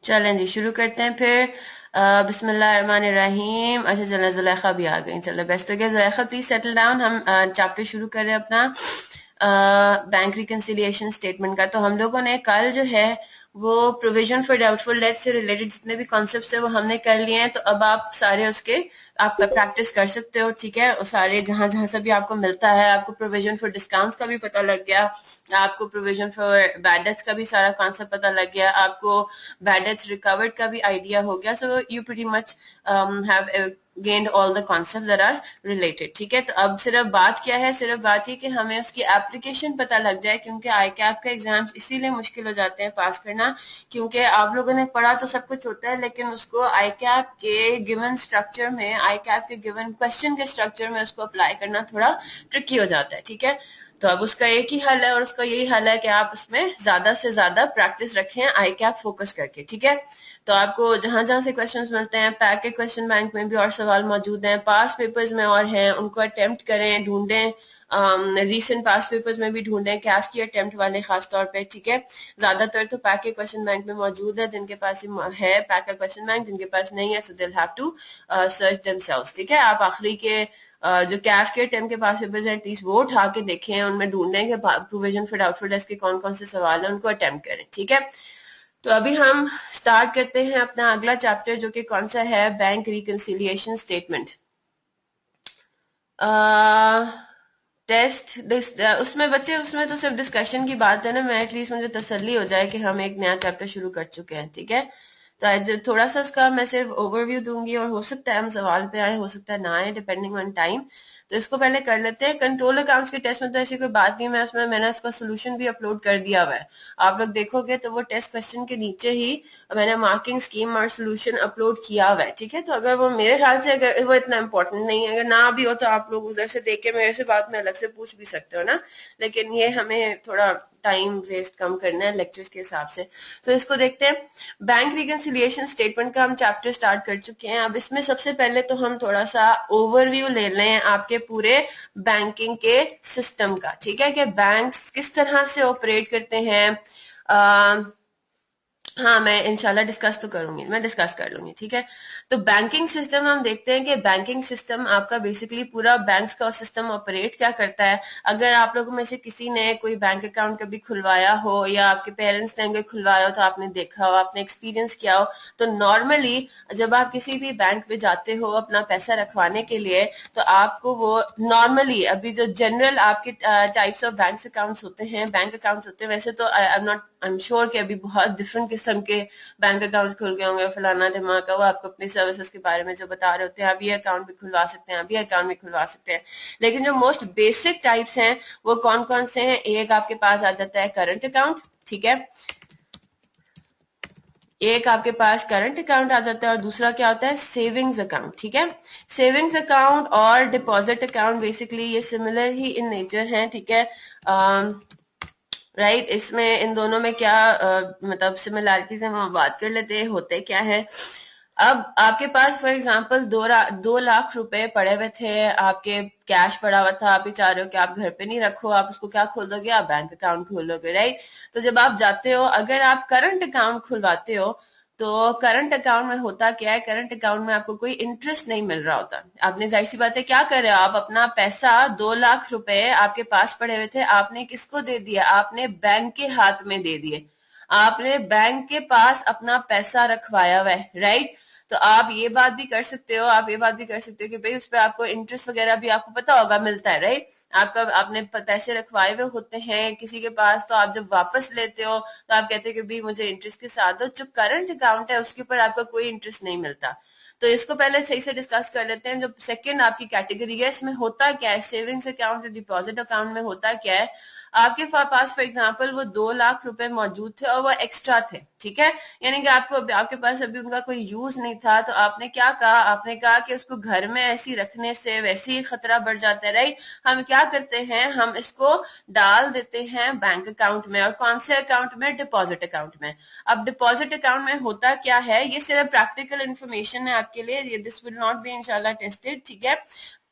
चलें जी, शुरू करते हैं फिर। बिस्मिल्लाहिर्रहमानिर्रहीम। अच्छा चलें, जुलेखा भी आ गई। चलो बेस्ट हो गया। Zulekha please settle down. हम चैप्टर शुरू कर रहे हैं अपना बैंक रिकंसिलिएशन स्टेटमेंट का। तो हम लोगों ने कल जो है वो प्रोविजन फॉर डाउटफुल डेट से रिलेटेड जितने भी कॉन्सेप्ट्स है वो हमने कर लिए हैं। तो अब आप सारे उसके आप प्रैक्टिस कर सकते हो, ठीक है। और सारे जहां जहां से भी आपको मिलता है, आपको प्रोविजन फॉर डिस्काउंट्स का भी पता लग गया, आपको प्रोविजन फॉर बैड डेट्स का भी सारा कॉन्सेप्ट पता लग गया, आपको बैड डेट्स रिकवर्ड का भी आइडिया हो गया। So you pretty much have gained all the concepts that are related, ठीक है। तो अब सिर्फ बात क्या है, सिर्फ बात ये कि हमें उसकी एप्लीकेशन पता लग जाए, क्योंकि आई कैप का एग्जाम्स इसीलिए मुश्किल हो जाते हैं पास करना, क्योंकि आप लोगों ने पढ़ा तो सब कुछ होता है, लेकिन उसको आई कैप के गिवन स्ट्रक्चर में, आई कैप के गिवन क्वेश्चन के स्ट्रक्चर में उसको अप्लाई करना थोड़ा ट्रिकी हो जाता है, ठीक है। तो अब उसका एक ही हल है, और उसका यही हल है कि आप उसमें ज्यादा से ज्यादा प्रैक्टिस रखें आई कैप फोकस करके, ठीक है। तो आपको जहां जहां से क्वेश्चंस मिलते हैं, पैक के क्वेश्चन बैंक में भी और सवाल मौजूद हैं, पास पेपर्स में और हैं, उनको अटेम्प्ट करें, ढूंढें, रीसेंट पास पेपर्स में भी ढूंढें, कैफ की अटेम्प्ट वाले खास तौर पे, ठीक है। ज्यादातर तो पैक के क्वेश्चन बैंक में मौजूद है, जिनके पास है पैक का क्वेश्चन बैंक, जिनके पास नहीं है so they have to search themselves, ठीक है। आप आखिरी के जो कैफ के टेम के पास पेपर्स हैं एटलीस्ट वो उठा के देखें, उनमें ढूंढें कि प्रोविजन फॉर डाउटफुल डेट्स के कौन कौन से सवाल हैं, उनको अटेम्प्ट करें, ठीक है। तो अभी हम स्टार्ट करते हैं अपना अगला चैप्टर, जो कि कौन सा है, बैंक रिकंसिलिएशन स्टेटमेंट। टेस्ट उसमें बच्चे, उसमें तो सिर्फ डिस्कशन की बात है ना, मैं एटलीस्ट मुझे तसल्ली हो जाए कि हम एक नया चैप्टर शुरू कर चुके हैं, ठीक है। तो आज थोड़ा सा उसका मैं सिर्फ ओवरव्यू दूंगी, और हो सकता है हम सवाल पे आए, हो सकता है ना आए, डिपेंडिंग ऑन टाइम। तो इसको पहले कर लेते हैं। कंट्रोल अकाउंट्स के टेस्ट में तो ऐसी कोई बात नहीं, मैं उसमें मैंने उसका सोल्यूशन भी अपलोड कर दिया हुआ है। आप लोग देखोगे तो वो टेस्ट क्वेश्चन के नीचे ही मैंने मार्किंग स्कीम और सोल्यूशन अपलोड किया हुआ है, ठीक है। तो अगर वो, मेरे ख्याल से अगर वो इतना इम्पोर्टेंट नहीं है, अगर ना भी हो तो आप लोग उधर से देख के मेरे से बात में अलग से पूछ भी सकते हो ना, लेकिन ये हमें थोड़ा टाइम वेस्ट कम करना है लेक्चर्स के हिसाब से। तो इसको देखते हैं। बैंक रिकंसिलिएशन स्टेटमेंट का हम चैप्टर स्टार्ट कर चुके हैं। अब इसमें सबसे पहले तो हम थोड़ा सा ओवरव्यू ले लें आपके पूरे बैंकिंग के सिस्टम का, ठीक है, कि बैंक्स किस तरह से ऑपरेट करते हैं। हाँ, मैं इंशाल्लाह डिस्कस तो करूंगी, मैं डिस्कस कर लूंगी, ठीक है। तो बैंकिंग सिस्टम हम देखते हैं कि बैंकिंग सिस्टम आपका बेसिकली पूरा बैंक्स का सिस्टम ऑपरेट क्या करता है। अगर आप लोगों में से किसी ने कोई बैंक अकाउंट कभी खुलवाया हो, या आपके पेरेंट्स ने अगर खुलवाया हो तो आपने देखा हो, आपने एक्सपीरियंस किया हो, तो नॉर्मली जब आप किसी भी बैंक में जाते हो अपना पैसा रखवाने के लिए, तो आपको वो नॉर्मली, अभी जो जनरल आपके टाइप्स ऑफ बैंक अकाउंट्स होते हैं, बैंक अकाउंट्स होते हैं, वैसे तो आई am not, I am sure कि अभी बहुत डिफरेंट किस्म के बैंक अकाउंट्स खुल गए होंगे, फलाना धमाका, वो आपको अपनी सर्विसेज के बारे में जो बता रहे होते हैं, आप ये अकाउंट भी खुलवा सकते हैं, आप ये अकाउंट भी खुलवा सकते हैं। लेकिन जो मोस्ट बेसिक टाइप्स हैं वो कौन कौन से हैं? एक आपके पास आ जाता है करंट अकाउंट, ठीक है, एक आपके पास करंट अकाउंट आ जाता है, और दूसरा क्या होता है, सेविंग्स अकाउंट, ठीक है। सेविंग्स अकाउंट और डिपॉजिट अकाउंट बेसिकली ये सिमिलर ही इन नेचर हैं, ठीक है। राइट, इसमें इन दोनों में क्या मतलब सिमिलैरिटीज है, हम बात कर लेते हैं होते क्या है। अब आपके पास फॉर एग्जांपल 2 लाख रुपए पड़े हुए थे, आपके कैश पड़ा हुआ था, आप ही चाह रहे हो कि आप घर पे नहीं रखो, आप उसको क्या खोलोगे, आप बैंक अकाउंट खोलोगे, राइट। तो जब आप जाते हो, अगर आप करंट अकाउंट खुलवाते हो, तो करंट अकाउंट में होता क्या है, करंट अकाउंट में आपको कोई इंटरेस्ट नहीं मिल रहा होता। आपने जाहिर सी बात है क्या कर रहे हो, आप अपना पैसा 2 लाख रुपए आपके पास पड़े हुए थे, आपने किसको दे दिया, आपने बैंक के हाथ में दे दिए। आपने बैंक के पास अपना पैसा रखवाया हुआ है, राइट। तो आप ये बात भी कर सकते हो, आप ये बात भी कर सकते हो कि भाई उस पर आपको इंटरेस्ट वगैरह भी आपको पता होगा मिलता है, राइट। आपका आपने पैसे रखवाए हुए होते हैं किसी के पास, तो आप जब वापस लेते हो तो आप कहते हो कि भाई मुझे इंटरेस्ट के साथ दो। जो करंट अकाउंट है उसके ऊपर आपका कोई इंटरेस्ट नहीं मिलता। तो इसको पहले सही से डिस्कस कर लेते हैं। जो सेकंड आपकी कैटेगरी है, इसमें होता क्या है, सेविंग्स अकाउंट और डिपॉजिट अकाउंट में होता क्या है, आपके पास फॉर एग्जांपल वो 2 लाख रुपए मौजूद थे और वो एक्स्ट्रा थे, ठीक है। यानी कि आपके पास अभी उनका कोई यूज नहीं था, तो आपने क्या कहा, आपने कहा कि उसको घर में ऐसी रखने से वैसे ही खतरा बढ़ जाता है, राइट। हम क्या करते हैं, हम इसको डाल देते हैं बैंक अकाउंट में, और कौन से अकाउंट में, डिपॉजिट अकाउंट में। अब डिपॉजिट अकाउंट में होता क्या है, ये सिर्फ प्रैक्टिकल इंफॉर्मेशन है आपके लिए, ये दिस विल नॉट बी इंशाल्लाह टेस्टेड, ठीक है।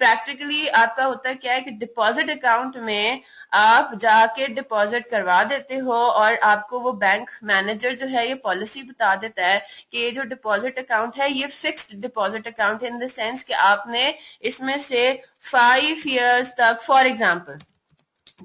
प्रैक्टिकली आपका होता क्या है कि डिपॉजिट अकाउंट में आप जाके डिपॉजिट करवा देते हो और आपको वो बैंक मैनेजर जो है ये पॉलिसी बता देता है कि ये जो डिपॉजिट अकाउंट है ये फिक्स्ड डिपॉजिट अकाउंट है, इन द सेंस कि आपने इसमें से 5 इयर्स तक, फॉर एग्जाम्पल,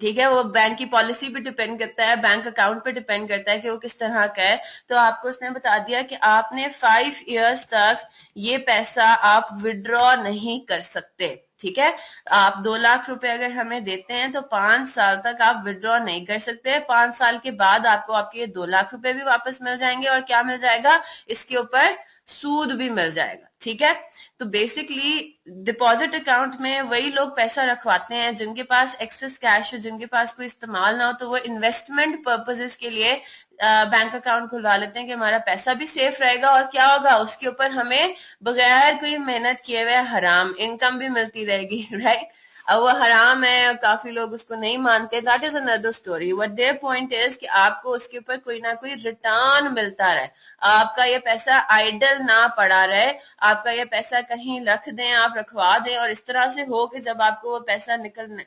ठीक है, वो बैंक की पॉलिसी पे डिपेंड करता है, बैंक अकाउंट पे डिपेंड करता है कि वो किस तरह का है। तो आपको उसने बता दिया कि आपने 5 इयर्स तक ये पैसा आप विड्रॉ नहीं कर सकते, ठीक है। आप 2 लाख रुपए अगर हमें देते हैं तो 5 साल तक आप विड्रॉ नहीं कर सकते। 5 साल के बाद आपको आपके 2 लाख रुपए भी वापस मिल जाएंगे और क्या मिल जाएगा, इसके ऊपर सूद भी मिल जाएगा, ठीक है। तो बेसिकली डिपॉजिट अकाउंट में वही लोग पैसा रखवाते हैं जिनके पास एक्सेस कैश हो, जिनके पास कोई इस्तेमाल ना हो, तो वो इन्वेस्टमेंट पर्पसेस के लिए बैंक अकाउंट खुलवा लेते हैं कि हमारा पैसा भी सेफ रहेगा और क्या होगा, उसके ऊपर हमें बगैर कोई मेहनत किए हुए हराम इनकम भी मिलती रहेगी, राइट। अब वो हराम है, काफी लोग उसको नहीं मानते, that is another story. What their point is कि आपको उसके ऊपर कोई ना कोई रिटर्न मिलता रहे, आपका ये पैसा आइडल ना पड़ा रहे, आपका ये पैसा कहीं रख दें, आप रखवा दें और इस तरह से हो कि जब आपको वो पैसा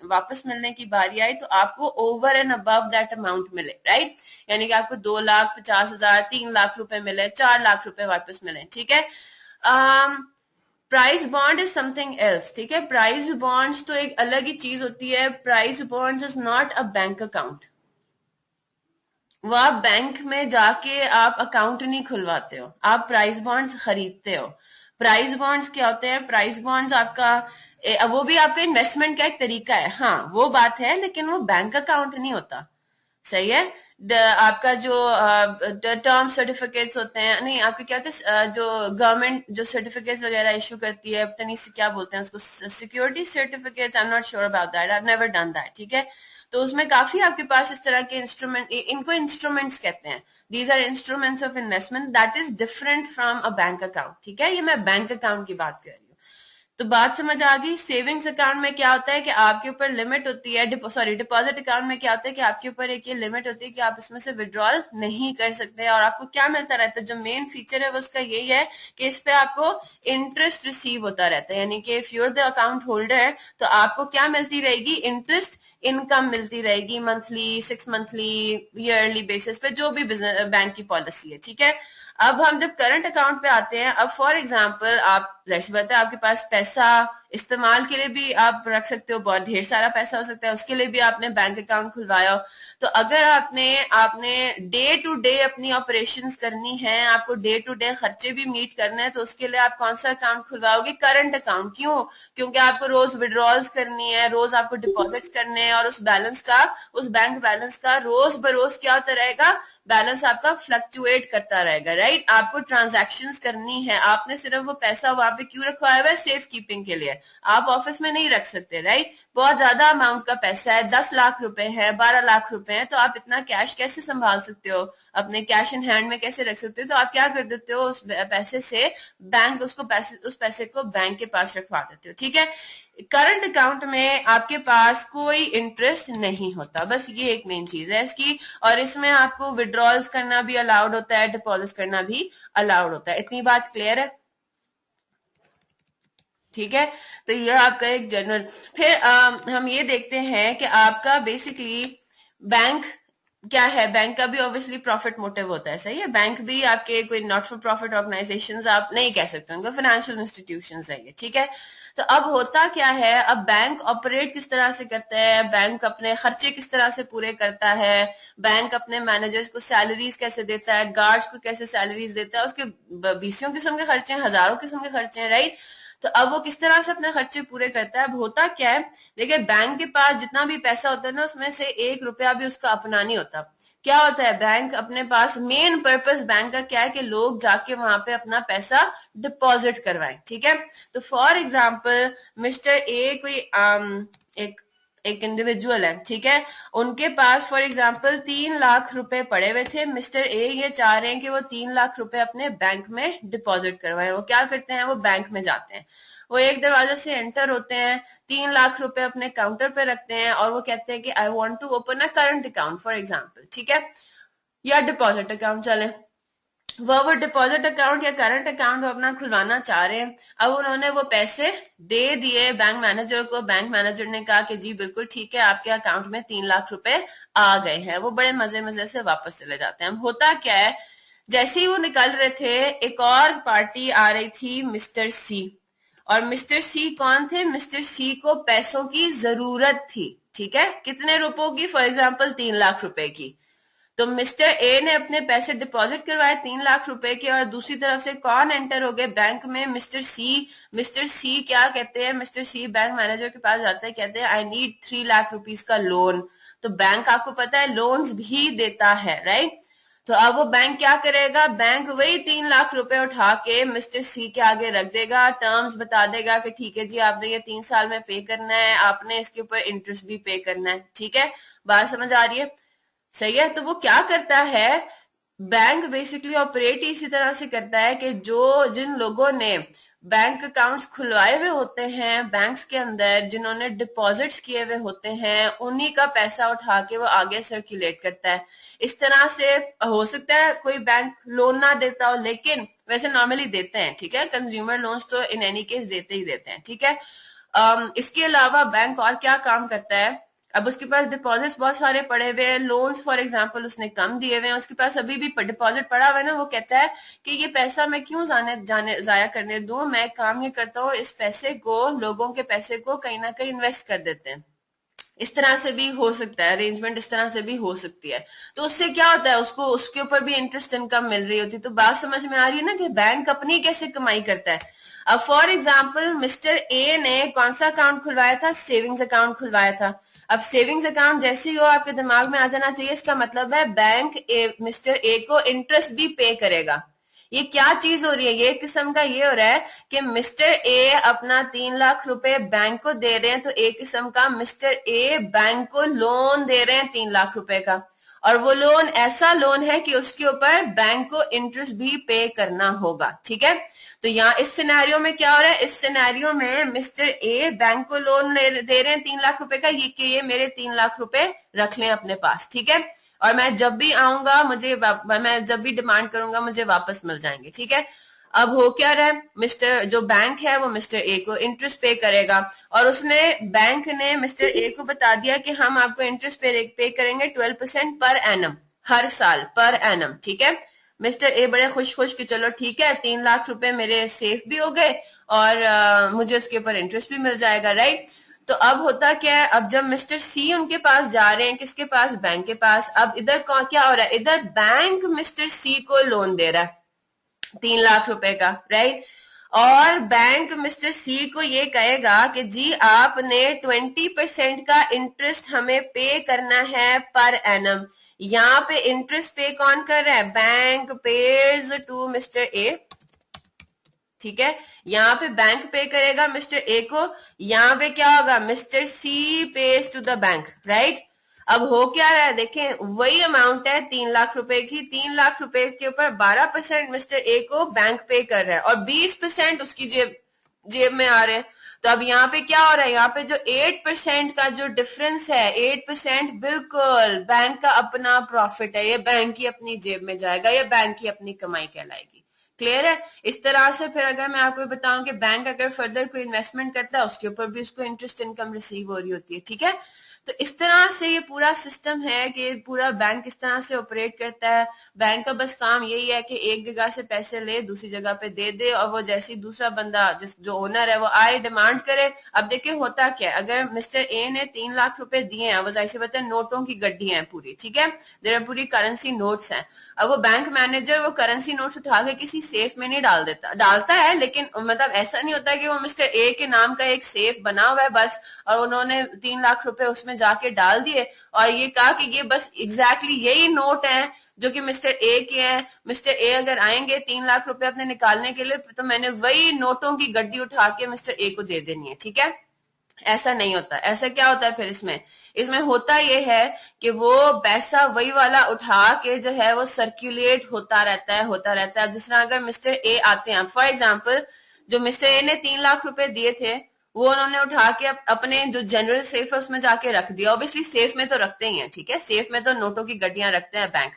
वापस मिलने की बारी आई तो आपको over and above that amount मिले, राइट। यानी कि आपको 2,50,000, 3 लाख रुपए मिले, 4 लाख रुपए वापस मिले, ठीक है। Price bond is something else, ठीक है। प्राइस बॉन्ड्स तो एक अलग ही चीज होती है। Price bonds is not a bank account. वो आप बैंक में जाके आप अकाउंट नहीं खुलवाते हो, आप प्राइस बॉन्ड्स खरीदते हो। प्राइस बॉन्ड्स क्या होते हैं, प्राइस बॉन्ड्स आपका वो भी आपका इन्वेस्टमेंट का एक तरीका है, हाँ वो बात है, लेकिन वो बैंक अकाउंट नहीं होता, सही है। आपका जो टर्म सर्टिफिकेट्स होते हैं, नहीं आपके क्या होते हैं, जो गवर्नमेंट जो सर्टिफिकेट्स वगैरह इशू करती है, पता नहीं क्या बोलते हैं उसको, security certificates, I am not sure about that, I have never done that, ठीक है। तो उसमें काफी आपके पास इस तरह के इंस्ट्रूमेंट, इनको इंस्ट्रूमेंट्स कहते हैं, these are instruments of investment, that is different from a bank account, ठीक है। ये मैं बैंक अकाउंट की बात कर रही हूँ। तो बात समझ आ गई। सेविंग्स अकाउंट में क्या होता है कि आपके ऊपर लिमिट होती है, सॉरी डिपॉजिट अकाउंट में क्या होता है कि आपके ऊपर एक ये लिमिट होती है कि आप इसमें से विड्रॉल नहीं कर सकते और आपको क्या मिलता रहता है, जो मेन फीचर है वो उसका यही है कि इस पे आपको इंटरेस्ट रिसीव होता रहता है। यानी कि if you're the account holder तो आपको क्या मिलती रहेगी, इंटरेस्ट इनकम मिलती रहेगी, मंथली, 6 मंथली, ईयरली बेसिस पे, जो भी बिजनेस बैंक की पॉलिसी है, ठीक है। अब हम जब करंट अकाउंट पे आते हैं, अब फॉर एग्जांपल आप, जाहिर सी बात है आपके पास पैसा इस्तेमाल के लिए भी आप रख सकते हो, बहुत ढेर सारा पैसा हो सकता है, उसके लिए भी आपने बैंक अकाउंट खुलवाया हो। तो अगर आपने आपने डे टू डे अपनी ऑपरेशंस करनी है, आपको डे टू डे खर्चे भी मीट करने हैं, तो उसके लिए आप कौन सा अकाउंट खुलवाओगे, करंट अकाउंट। क्यों? क्योंकि आपको रोज विड्रॉल्स करनी है, रोज आपको डिपॉजिट्स करने हैं और उस बैलेंस का, उस बैंक बैलेंस का रोज बरोज क्या होता रहेगा, बैलेंस आपका फ्लक्चुएट करता रहेगा, राइट। आपको ट्रांजैक्शंस करनी है, आपने सिर्फ वो पैसा वहां पे क्यों रखवाया हुआ है, सेफ कीपिंग के लिए, आप ऑफिस में नहीं रख सकते, राइट। बहुत ज्यादा अमाउंट का पैसा है, 10 लाख रुपए है, 12 लाख रुपए है, तो आप इतना कैश कैसे संभाल सकते हो, अपने कैश इन हैंड में कैसे रख सकते हो। तो आप क्या कर देते हो, उस पैसे से बैंक, उस पैसे को बैंक के पास रखवा देते हो, ठीक है। करंट अकाउंट में आपके पास कोई इंटरेस्ट नहीं होता, बस ये एक मेन चीज है इसकी। और इसमें आपको विड्रॉल्स करना भी अलाउड होता है, डिपॉजिट करना भी अलाउड होता है। इतनी बात क्लियर है, ठीक है। तो ये आपका एक जनरल। फिर हम ये देखते हैं कि आपका बेसिकली बैंक क्या है, बैंक का भी ऑब्वियसली प्रॉफिट मोटिव होता है, सही है। बैंक भी आपके कोई नॉट फॉर प्रॉफिट ऑर्गेनाइजेशंस आप नहीं कह सकते, उनको फाइनेंशियल इंस्टीट्यूशंस है ये, ठीक है। तो अब होता क्या है, अब बैंक ऑपरेट किस तरह से करता है, बैंक अपने खर्चे किस तरह से पूरे करता है, बैंक अपने मैनेजर्स को सैलरीज कैसे देता है, गार्ड्स को कैसे सैलरीज देता है, उसके बीसियों किस्म के खर्चे हैं, हजारों किस्म के खर्चे हैं, राइट। तो अब वो किस तरह से अपने खर्चे पूरे करता है। अब होता क्या है, देखिए बैंक के पास जितना भी पैसा होता है ना, उसमें से 1 रुपया भी उसका अपना नहीं होता। क्या होता है, बैंक अपने पास, मेन पर्पस बैंक का क्या है कि लोग जाके वहां पे अपना पैसा डिपॉजिट करवाएं, ठीक है। तो फॉर एग्जाम्पल मिस्टर ए कोई एक एक इंडिविजुअल है, ठीक है। उनके पास फॉर एग्जाम्पल 3 लाख रुपए पड़े हुए थे। मिस्टर ए ये चाह रहे हैं कि वो 3 लाख रुपए अपने बैंक में डिपॉजिट करवाएं। वो क्या करते हैं, वो बैंक में जाते हैं, वो एक दरवाजे से एंटर होते हैं, 3 लाख रुपए अपने काउंटर पे रखते हैं और वो कहते हैं कि I want to open a current account for example, ठीक है, या डिपॉजिट अकाउंट चले। वो डिपॉजिट अकाउंट या करंट अकाउंट अपना खुलवाना चाह रहे हैं। अब उन्होंने वो पैसे दे दिए बैंक मैनेजर को। बैंक मैनेजर ने कहा कि जी बिल्कुल ठीक है, आपके अकाउंट में 3 लाख रुपए आ गए हैं। वो बड़े मजे मजे से वापस चले जाते हैं। होता क्या है, जैसे ही वो निकल रहे थे, एक और पार्टी आ रही थी, मिस्टर सी। और मिस्टर सी कौन थे? मिस्टर सी को पैसों की जरूरत थी। ठीक है, कितने रुपयों की? फॉर एग्जाम्पल 3 लाख रुपए की। तो मिस्टर ए ने अपने पैसे डिपॉजिट करवाए 3 लाख रुपए के, और दूसरी तरफ से कौन एंटर हो गए बैंक में? मिस्टर सी। मिस्टर सी क्या कहते हैं? मिस्टर सी बैंक मैनेजर के पास जाते हैं, कहते हैं आई नीड 3 लाख रुपीज का लोन। तो बैंक, आपको पता है, लोन्स भी देता है, राइट? तो अब वो बैंक क्या करेगा? बैंक वही 3 लाख रुपए उठा के मिस्टर सी के आगे रख देगा, टर्म्स बता देगा कि ठीक है जी, आपने ये 3 साल में पे करना है, आपने इसके ऊपर इंटरेस्ट भी पे करना है। ठीक है, बात समझ आ रही है? सही है। तो वो क्या करता है, बैंक बेसिकली ऑपरेट इसी तरह से करता है कि जिन लोगों ने बैंक अकाउंट्स खुलवाए हुए होते हैं बैंक्स के अंदर, जिन्होंने डिपॉजिट्स किए हुए होते हैं, उन्हीं का पैसा उठा के वो आगे सर्कुलेट करता है। इस तरह से हो सकता है कोई बैंक लोन ना देता हो, लेकिन वैसे नॉर्मली देते हैं। ठीक है, कंज्यूमर लोन्स तो इन एनी केस देते ही देते हैं। ठीक है, इसके अलावा बैंक और क्या काम करता है? अब उसके पास डिपॉजिट्स बहुत सारे पड़े हुए हैं, लोन्स फॉर एग्जांपल उसने कम दिए हुए हैं, उसके पास अभी भी डिपॉजिट पड़ा हुआ है ना। वो कहता है कि ये पैसा मैं क्यों जाया करने दूं, मैं काम ये करता हूँ, इस पैसे को, लोगों के पैसे को कहीं ना कहीं इन्वेस्ट कर देते हैं। इस तरह से भी हो सकता है, अरेंजमेंट इस तरह से भी हो सकती है। तो उससे क्या होता है, उसको उसके ऊपर भी इंटरेस्ट इनकम मिल रही होती है। तो बात समझ में आ रही है ना कि बैंक अपनी कैसे कमाई करता है। अब फॉर एग्जाम्पल मिस्टर ए ने कौन सा अकाउंट खुलवाया था? सेविंग्स अकाउंट खुलवाया था। अब सेविंग्स अकाउंट जैसे ही हो, आपके दिमाग में आ जाना चाहिए, इसका मतलब है बैंक मिस्टर ए को इंटरेस्ट भी पे करेगा। ये क्या चीज हो रही है? ये किस्म का ये हो रहा है कि मिस्टर ए अपना 3 लाख रुपए बैंक को दे रहे हैं, तो एक किस्म का मिस्टर ए बैंक को लोन दे रहे हैं 3 लाख रुपए का। और वो लोन ऐसा लोन है कि उसके ऊपर बैंक को इंटरेस्ट भी पे करना होगा। ठीक है, तो यहाँ इस सिनेरियो में क्या हो रहा है? इस सिनेरियो में मिस्टर ए बैंक को लोन दे रहे हैं 3 लाख रुपए का, ये कि ये मेरे 3 लाख रुपए रख लें अपने पास। ठीक है, और मैं जब भी आऊंगा, मैं जब भी डिमांड करूंगा, मुझे वापस मिल जाएंगे। ठीक है, अब हो क्या रहा है, मिस्टर जो बैंक है वो मिस्टर ए को इंटरेस्ट पे करेगा, और उसने, बैंक ने मिस्टर ए को बता दिया कि हम आपको इंटरेस्ट पे करेंगे 12% पर एनम, हर साल पर एनम। ठीक है, मिस्टर ए बड़े खुश खुश कि चलो ठीक है, 3 लाख रुपए मेरे सेफ भी हो गए, और मुझे उसके ऊपर इंटरेस्ट भी मिल जाएगा, राइट? तो अब होता क्या है, अब जब मिस्टर सी उनके पास जा रहे हैं, किसके पास? बैंक के पास। अब इधर क्या हो रहा है? इधर बैंक मिस्टर सी को लोन दे रहा है 3 लाख रुपए का, राइट? और बैंक मिस्टर सी को ये कहेगा कि जी आपने 20% का इंटरेस्ट हमें पे करना है पर एनम। यहाँ पे इंटरेस्ट पे कौन कर रहा है? Bank pays to mister A. ठीक है, यहाँ पे बैंक पे करेगा मिस्टर ए को, यहाँ पे क्या होगा? Mister C pays to the bank, right? अब हो क्या रहा है, देखें, वही अमाउंट है 3 लाख रुपए की। 3 लाख रुपए के ऊपर 12% मिस्टर ए को बैंक पे कर रहा है, और 20% उसकी जेब में आ रहे हैं। तो अब यहाँ पे क्या हो रहा है? यहाँ पे जो 8% का जो डिफरेंस है, 8% बिल्कुल बैंक का अपना प्रॉफिट है, ये बैंक की अपनी जेब में जाएगा, ये बैंक की अपनी कमाई कहलाएगी। क्लियर है? इस तरह से फिर अगर मैं आपको बताऊं कि बैंक अगर फर्दर कोई इन्वेस्टमेंट करता है, उसके ऊपर भी उसको इंटरेस्ट इनकम रिसीव हो रही होती है। ठीक है, तो इस तरह से ये पूरा सिस्टम है कि पूरा बैंक इस तरह से ऑपरेट करता है। बैंक का बस काम यही है कि एक जगह से पैसे ले, दूसरी जगह पे दे दे, और वो जैसे ही दूसरा बंदा, जो ओनर है, वो आए डिमांड करे। अब देखिए होता क्या है, अगर मिस्टर ए ने 3 लाख रुपए दिए हैं, वो जाहिर सी बात है नोटों की गड्डी है पूरी। ठीक है, देर पूरी करेंसी नोट्स हैं। अब वो बैंक मैनेजर वो करेंसी नोट्स उठा के किसी सेफ में नहीं डाल देता, डालता है, लेकिन मतलब ऐसा नहीं होता कि वो मिस्टर ए के नाम का एक सेफ बना हुआ है बस, और उन्होंने 3 लाख रुपए उसमें जाके डाल दिए और ये कहा कि ये बस एग्जैक्टली यही नोट है जो कि मिस्टर ए के हैं। मिस्टर ए अगर आएंगे 3 लाख रुपए अपने निकालने के लिए, तो मैंने वही नोटों की गड्डी उठा के मिस्टर ए को दे देनी है। ठीक है, ऐसा नहीं होता। ऐसा क्या होता है फिर इसमें होता ये है कि वो पैसा वही वाला उठा के जो है वो सर्कुलेट होता रहता है। जिस तरह अगर मिस्टर ए आते हैं, फॉर एग्जांपल जो मिस्टर ए ने 3 लाख रुपए दिए थे, वो उन्होंने उठा के अपने जो जनरल सेफ है उसमें जाके रख दिया। ऑब्वियसली सेफ में तो रखते ही हैं, ठीक है, सेफ में तो नोटों की गड्डियां रखते हैं बैंक।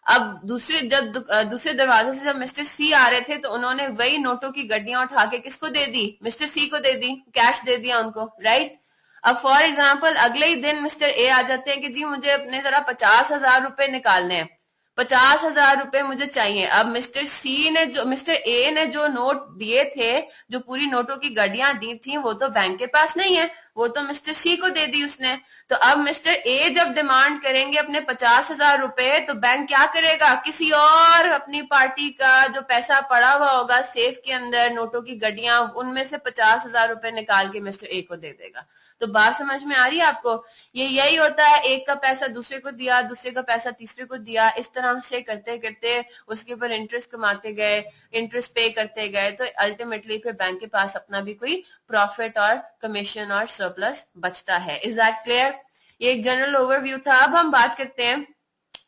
अब दूसरे दरवाजे से जब मिस्टर सी आ रहे थे तो उन्होंने वही नोटों की गड्डियां उठा के किसको दे दी, मिस्टर सी को दे दी, कैश दे दिया उनको, राइट। अब फॉर एग्जाम्पल अगले ही दिन मिस्टर ए आ जाते हैं कि जी मुझे अपने जरा 50,000 रुपए निकालने हैं, 50,000 रुपए मुझे चाहिए। अब मिस्टर ए ने जो नोट दिए थे, जो पूरी नोटों की गड्डियां दी थी, वो तो बैंक के पास नहीं है, वो तो मिस्टर सी को दे दी उसने। तो अब मिस्टर ए जब डिमांड करेंगे अपने 50,000 रुपए, तो बैंक क्या करेगा, किसी और अपनी पार्टी का जो पैसा पड़ा हुआ होगा सेफ के अंदर, नोटों की गड्डियां, उनमें से 50,000 रुपए निकाल के मिस्टर ए को दे देगा। तो बात समझ में आ रही है आपको? ये यही होता है, एक का पैसा दूसरे को दिया, दूसरे का पैसा तीसरे को दिया, इस तरह से करते करते उसके ऊपर इंटरेस्ट कमाते गए, इंटरेस्ट पे करते गए, तो अल्टीमेटली फिर बैंक के पास अपना भी कोई प्रॉफिट और कमीशन और सरप्लस बचता है। Is that clear? ये एक जनरल ओवरव्यू था। अब हम बात करते हैं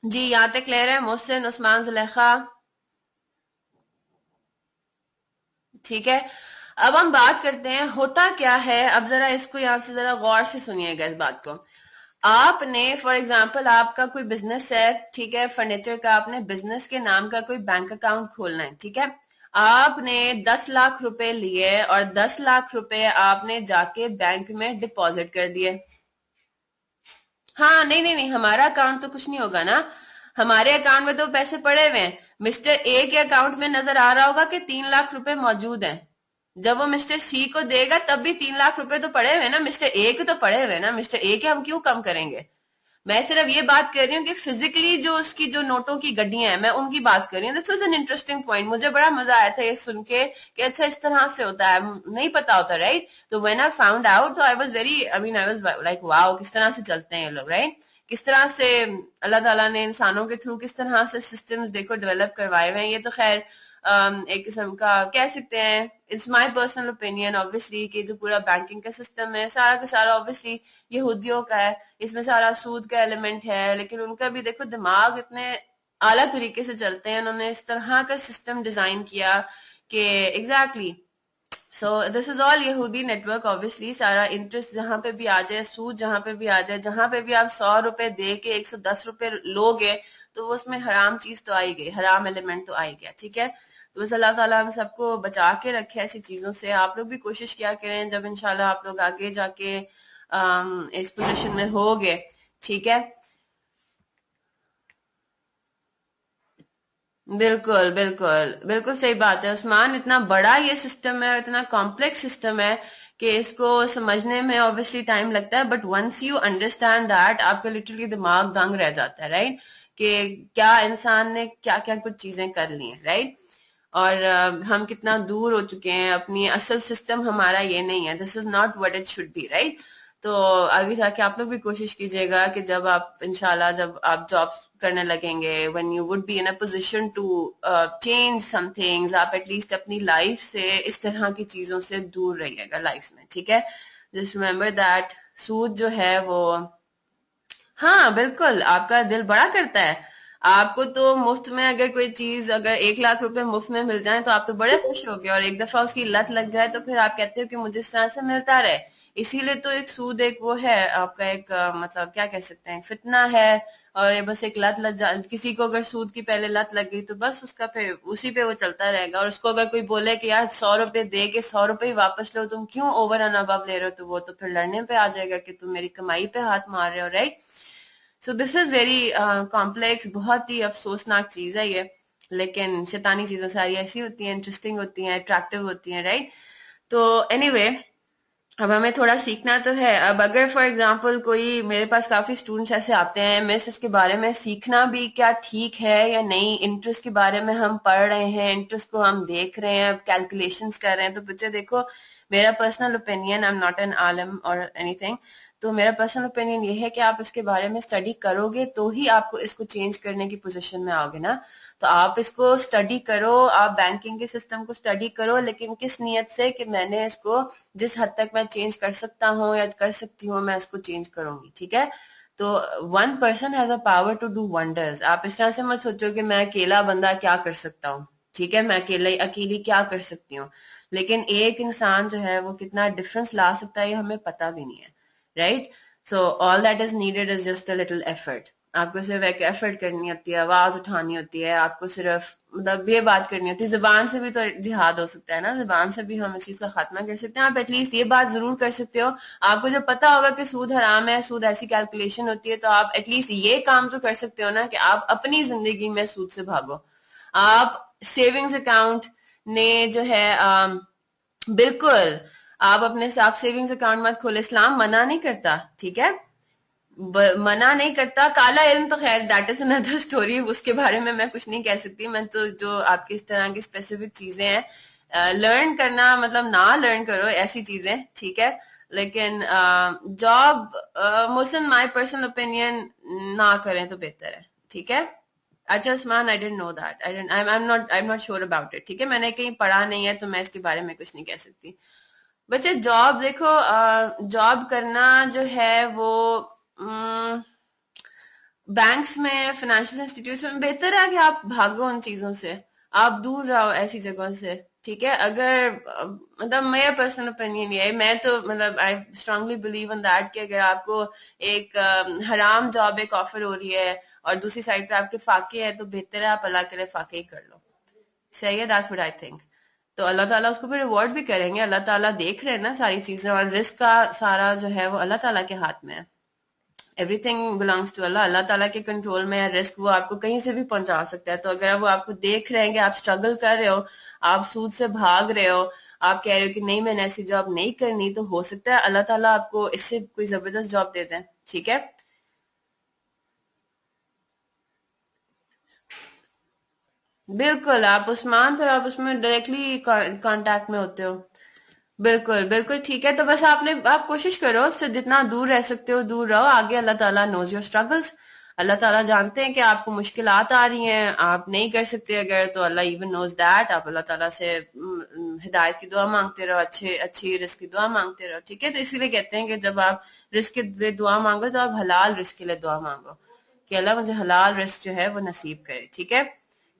जी, यहाँ तक क्लियर है? मोहसिन, उस्मान, जुलेखा, ठीक है। अब हम बात करते हैं होता क्या है। अब जरा इसको यहाँ से जरा गौर से सुनिएगा इस बात को। आपने फॉर एग्जाम्पल आपका कोई बिजनेस है, ठीक है, फर्नीचर का, आपने बिजनेस के नाम का कोई बैंक अकाउंट खोलना है, ठीक है। आपने 10 लाख रुपए लिए और 10 लाख रुपए आपने जाके बैंक में डिपॉजिट कर दिए। हाँ, नहीं नहीं नहीं, हमारा अकाउंट तो कुछ नहीं होगा ना, हमारे अकाउंट में तो पैसे पड़े हुए हैं। मिस्टर ए के अकाउंट में नजर आ रहा होगा कि 3 लाख रुपए मौजूद हैं। जब वो मिस्टर सी को देगा तब भी 3 लाख रुपए तो पड़े हुए ना, मिस्टर ए के तो पड़े हुए ना, मिस्टर ए के हम क्यों कम करेंगे। मैं सिर्फ ये बात कर रही हूँ कि फिजिकली जो उसकी जो नोटों की गड्डियां हैं, मैं उनकी बात कर रही हूँ। This was an interesting point, मुझे बड़ा मजा आया था ये सुन के कि अच्छा इस तरह से होता है, नहीं पता होता, राइट। तो व्हेन आई फाउंड आउट, तो आई वाज लाइक वाओ, किस तरह से चलते हैं ये लोग, राइट। किस तरह से अल्लाह ताला ने इंसानों के थ्रू किस तरह से सिस्टम्स देखो डेवलप करवाए हुए हैं। ये तो खैर एक किस्म का कह सकते हैं, it's my personal opinion obviously, कि जो पूरा बैंकिंग का सिस्टम है सारा का सारा ऑब्वियसली यहूदियों का है, इसमें सारा सूद का एलिमेंट है, लेकिन उनका भी देखो दिमाग इतने आला तरीके से चलते हैं, उन्होंने इस तरह का सिस्टम डिजाइन किया कि exactly, so this is all यहूदी नेटवर्क। ऑब्वियसली सारा इंटरेस्ट जहां पे भी आ जाए, सूद जहां पे भी आ जाए, जहां पे भी आप 100 रुपए दे के 110 रुपए लोगे, तो वो उसमें हराम चीज तो आई गई, हराम एलिमेंट तो आई गया, ठीक है। तो बस अल्लाह ताला हम सबको बचा के रखे ऐसी चीजों से। आप लोग भी कोशिश किया करें, जब इंशाल्लाह आप लोग आगे जाके इस पोजीशन में होगे, ठीक है। बिल्कुल बिल्कुल बिल्कुल सही बात है उस्मान, इतना बड़ा ये सिस्टम है और इतना कॉम्प्लेक्स सिस्टम है कि इसको समझने में ऑब्वियसली टाइम लगता है, but once you understand that, आपका लिटरली दिमाग दंग रह जाता है, राइट। कि क्या इंसान ने क्या क्या कुछ चीजें कर ली हैं, राइट। और हम कितना दूर हो चुके हैं, अपनी असल सिस्टम हमारा ये नहीं है, this is not what it should be, right. तो आगे जाके आप लोग भी कोशिश कीजिएगा कि जब आप इंशाल्लाह जब आप जॉब्स करने लगेंगे, when you would be in a position to change some things, आप एटलीस्ट अपनी लाइफ से इस तरह की चीजों से दूर रहिएगा लाइफ में, ठीक है। जस्ट रिमेम्बर दैट सूद जो है वो, हाँ बिल्कुल, आपका दिल बड़ा करता है। आपको तो मुफ्त में अगर कोई चीज, अगर 1 लाख रुपए मुफ्त में मिल जाए तो आप तो बड़े खुश हो गए, और एक दफा उसकी लत लग जाए तो फिर आप कहते हो कि मुझे इस तरह से मिलता रहे। इसीलिए तो एक सूद एक वो है आपका एक मतलब क्या कह सकते हैं, फितना है। और ये बस एक लत लग जा, किसी को अगर सूद की पहले लत लग गई तो बस उसका फिर उसी पे वो चलता रहेगा। और उसको अगर कोई बोले कि यार 100 रुपए दे के 100 रुपए ही वापस लो, तुम क्यों ओवर एंड अबव ले रहे हो, तो वो तो फिर लड़ने पे आ जाएगा कि तुम मेरी कमाई पे हाथ मार रहे हो, right. So this is very complex, बहुत ही अफसोसनाक चीज है ये, लेकिन शैतानी चीजें सारी ऐसी होती हैं, इंटरेस्टिंग होती हैं, अट्रैक्टिव होती हैं, राइट। तो एनीवे अब हमें थोड़ा सीखना तो है। अब अगर फॉर एग्जांपल कोई, मेरे पास काफी स्टूडेंट्स ऐसे आते हैं, मिस इसके बारे में सीखना भी क्या ठीक है या नहीं, इंटरेस्ट के बारे में हम पढ़ रहे हैं, इंटरेस्ट को हम देख रहे हैं, कैलकुलेशंस कर रहे हैं। तो बच्चे देखो, मेरा personal opinion, I am not an आलम और एनीथिंग, तो मेरा पर्सनल ओपिनियन ये है कि आप इसके बारे में स्टडी करोगे तो ही आपको इसको चेंज करने की पोजीशन में आओगे ना। तो आप इसको स्टडी करो, आप बैंकिंग के सिस्टम को स्टडी करो, लेकिन किस नियत से कि मैंने इसको जिस हद तक मैं चेंज कर सकता हूँ या कर सकती हूँ, मैं इसको चेंज करूंगी, ठीक है। तो one person has a power to do wonders. आप इस तरह से मत सोचो कि मैं अकेला बंदा क्या कर सकता हूँ, ठीक है, मैं अकेली क्या कर सकती हूँ। लेकिन एक इंसान जो है वो कितना डिफरेंस ला सकता है ये हमें पता भी नहीं है, right. So all that is needed is just a little effort. आपको सिर्फ एक एफर्ट करनी होती है, आवाज उठानी होती है, आपको सिर्फ मतलब ये बात करनी होती है। जुबान से भी तो जिहाद हो सकता है ना, जुबान से भी हम इस चीज का खात्मा कर सकते हैं। आप एटलीस्ट ये बात जरूर कर सकते हो, आपको जब पता होगा कि सूद हराम है, सूद ऐसी कैलकुलेशन होती है, तो आप एटलीस्ट ये काम तो कर सकते हो ना कि आप अपनी जिंदगी में सूद से भागो। आप सेविंग्स अकाउंट ने जो है बिल्कुल आप अपने साथ सेविंग्स अकाउंट मत खोले, इस्लाम मना नहीं करता, ठीक है, मना नहीं करता। काला इल्म तो खैर दैट इज अनदर स्टोरी, उसके बारे में मैं कुछ नहीं कह सकती। मैं तो जो आपकी इस तरह की स्पेसिफिक चीजें हैं लर्न करना, मतलब ना लर्न करो ऐसी चीजें, ठीक है। लेकिन job Mohsin my personal opinion ना करें तो बेहतर है, ठीक है। अच्छा Usman, I don't know that, I am not sure about it, ठीक है, मैंने कहीं पढ़ा नहीं है तो मैं इसके बारे में कुछ नहीं कह सकती। बच्चे जॉब देखो, जॉब करना जो है वो बैंक्स में, फाइनेंशियल इंस्टीट्यूट में बेहतर है कि आप भागो उन चीजों से, आप दूर रहो ऐसी जगहों से, ठीक है। अगर मतलब मेरा पर्सनल ओपिनियन ये है, मैं तो मतलब I strongly believe in that कि अगर आपको एक हराम जॉब एक ऑफर हो रही है और दूसरी साइड पे आपके फाके हैं, तो बेहतर है आप अल्लाह के लिए फाके ही कर लो। सही है, दैट्स व्हाट आई थिंक। तो अल्लाह ताला उसको भी रिवॉर्ड भी करेंगे, अल्लाह ताला देख रहे हैं ना सारी चीजें, और रिस्क का सारा जो है वो अल्लाह ताला के हाथ में है। एवरीथिंग बिलोंग्स टू अल्लाह, अल्लाह ताला के कंट्रोल में है। रिस्क वो आपको कहीं से भी पहुंचा सकता है। तो अगर वो आपको देख रहे हैं कि आप स्ट्रगल कर रहे हो, आप सूद से भाग रहे हो, आप कह रहे हो कि नहीं मैंने ऐसी जॉब नहीं करनी, तो हो सकता है अल्लाह ताला आपको इससे कोई जबरदस्त जॉब दे दें, ठीक है। बिल्कुल, आप उस्मान फिर आप उसमें डायरेक्टली कांटेक्ट में होते हो। बिल्कुल बिल्कुल ठीक है। तो बस आप कोशिश करो, उससे जितना दूर रह सकते हो दूर रहो। आगे अल्लाह ताला नोज योर स्ट्रगल्स, अल्लाह ताला जानते हैं कि आपको मुश्किलात आ रही हैं, आप नहीं कर सकते अगर, तो अल्लाह इवन नोज दैट। आप अल्लाह ताला से हिदायत की दुआ मांगते रहो, अच्छी रिस्क की दुआ मांगते रहो, ठीक है। तो इसीलिए कहते हैं कि जब आप रिस्क के लिए दुआ मांगो तो आप हलाल रिस्क के लिए दुआ मांगो कि अल्लाह मुझे हलाल रिस्क जो है वो नसीब करे, ठीक है।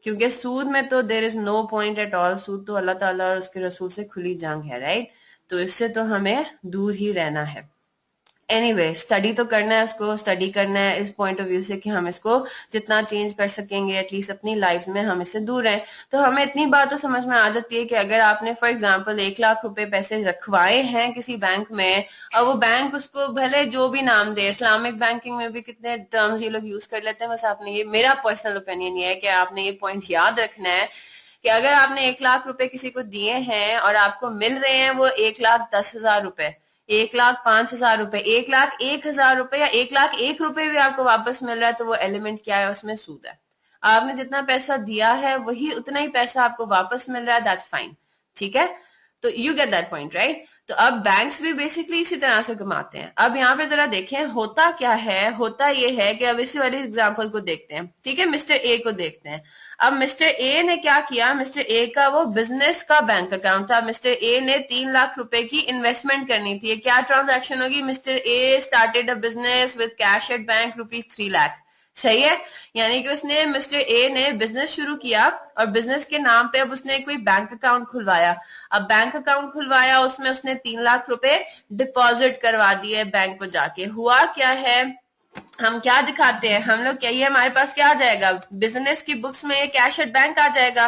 क्योंकि सूद में तो there is no point at all, सूद तो अल्लाह ताला और उसके रसूल से खुली जंग है, राइट। तो इससे तो हमें दूर ही रहना है। एनीवे स्टडी तो करना है, उसको स्टडी करना है इस पॉइंट ऑफ व्यू से कि हम इसको जितना चेंज कर सकेंगे एटलीस्ट अपनी लाइफ में हम इससे दूर रहें। तो हमें इतनी बात तो समझ में आ जाती है कि अगर आपने फॉर एग्जांपल 1 लाख रुपए पैसे रखवाए हैं किसी बैंक में, और वो बैंक उसको भले जो भी नाम दे, इस्लामिक बैंकिंग में भी कितने टर्म्स ये लोग यूज कर लेते हैं। बस आपने ये, मेरा पर्सनल ओपिनियन ये है कि आपने ये पॉइंट याद रखना है कि अगर आपने 1 लाख रुपए किसी को दिए हैं और आपको मिल रहे हैं वो 1,10,000 रुपए, 1,05,000 रुपए, 1,01,000 रुपए, या 1,01 रुपए भी आपको वापस मिल रहा है, तो वो एलिमेंट क्या है, उसमें सूद है। आपने जितना पैसा दिया है वही उतना ही पैसा आपको वापस मिल रहा है, दैट्स फाइन, ठीक है। तो you get that point, right. तो अब बैंक्स भी बेसिकली इसी तरह से कमाते हैं। अब यहाँ पे जरा देखें होता क्या है। होता ये है कि अब इसी वाली एग्जांपल को देखते हैं, ठीक है। मिस्टर ए को देखते हैं। अब मिस्टर ए ने क्या किया, मिस्टर ए का वो बिजनेस का बैंक अकाउंट था। मिस्टर ए ने 3 लाख रुपए की इन्वेस्टमेंट करनी थी। क्या ट्रांजैक्शन होगी, mister A started a business with cash at bank ₹3 lakh, सही है। यानी कि उसने, मिस्टर ए ने बिजनेस शुरू किया और बिजनेस के नाम पे अब उसने कोई बैंक अकाउंट खुलवाया। अब बैंक अकाउंट खुलवाया, उसमें उसने 3 लाख रुपए डिपॉजिट करवा दिए बैंक को जाके। हुआ क्या है, हम क्या दिखाते हैं, हम लोग क्या, ये हमारे पास क्या आ जाएगा, बिजनेस की बुक्स में ये कैश एट बैंक आ जाएगा।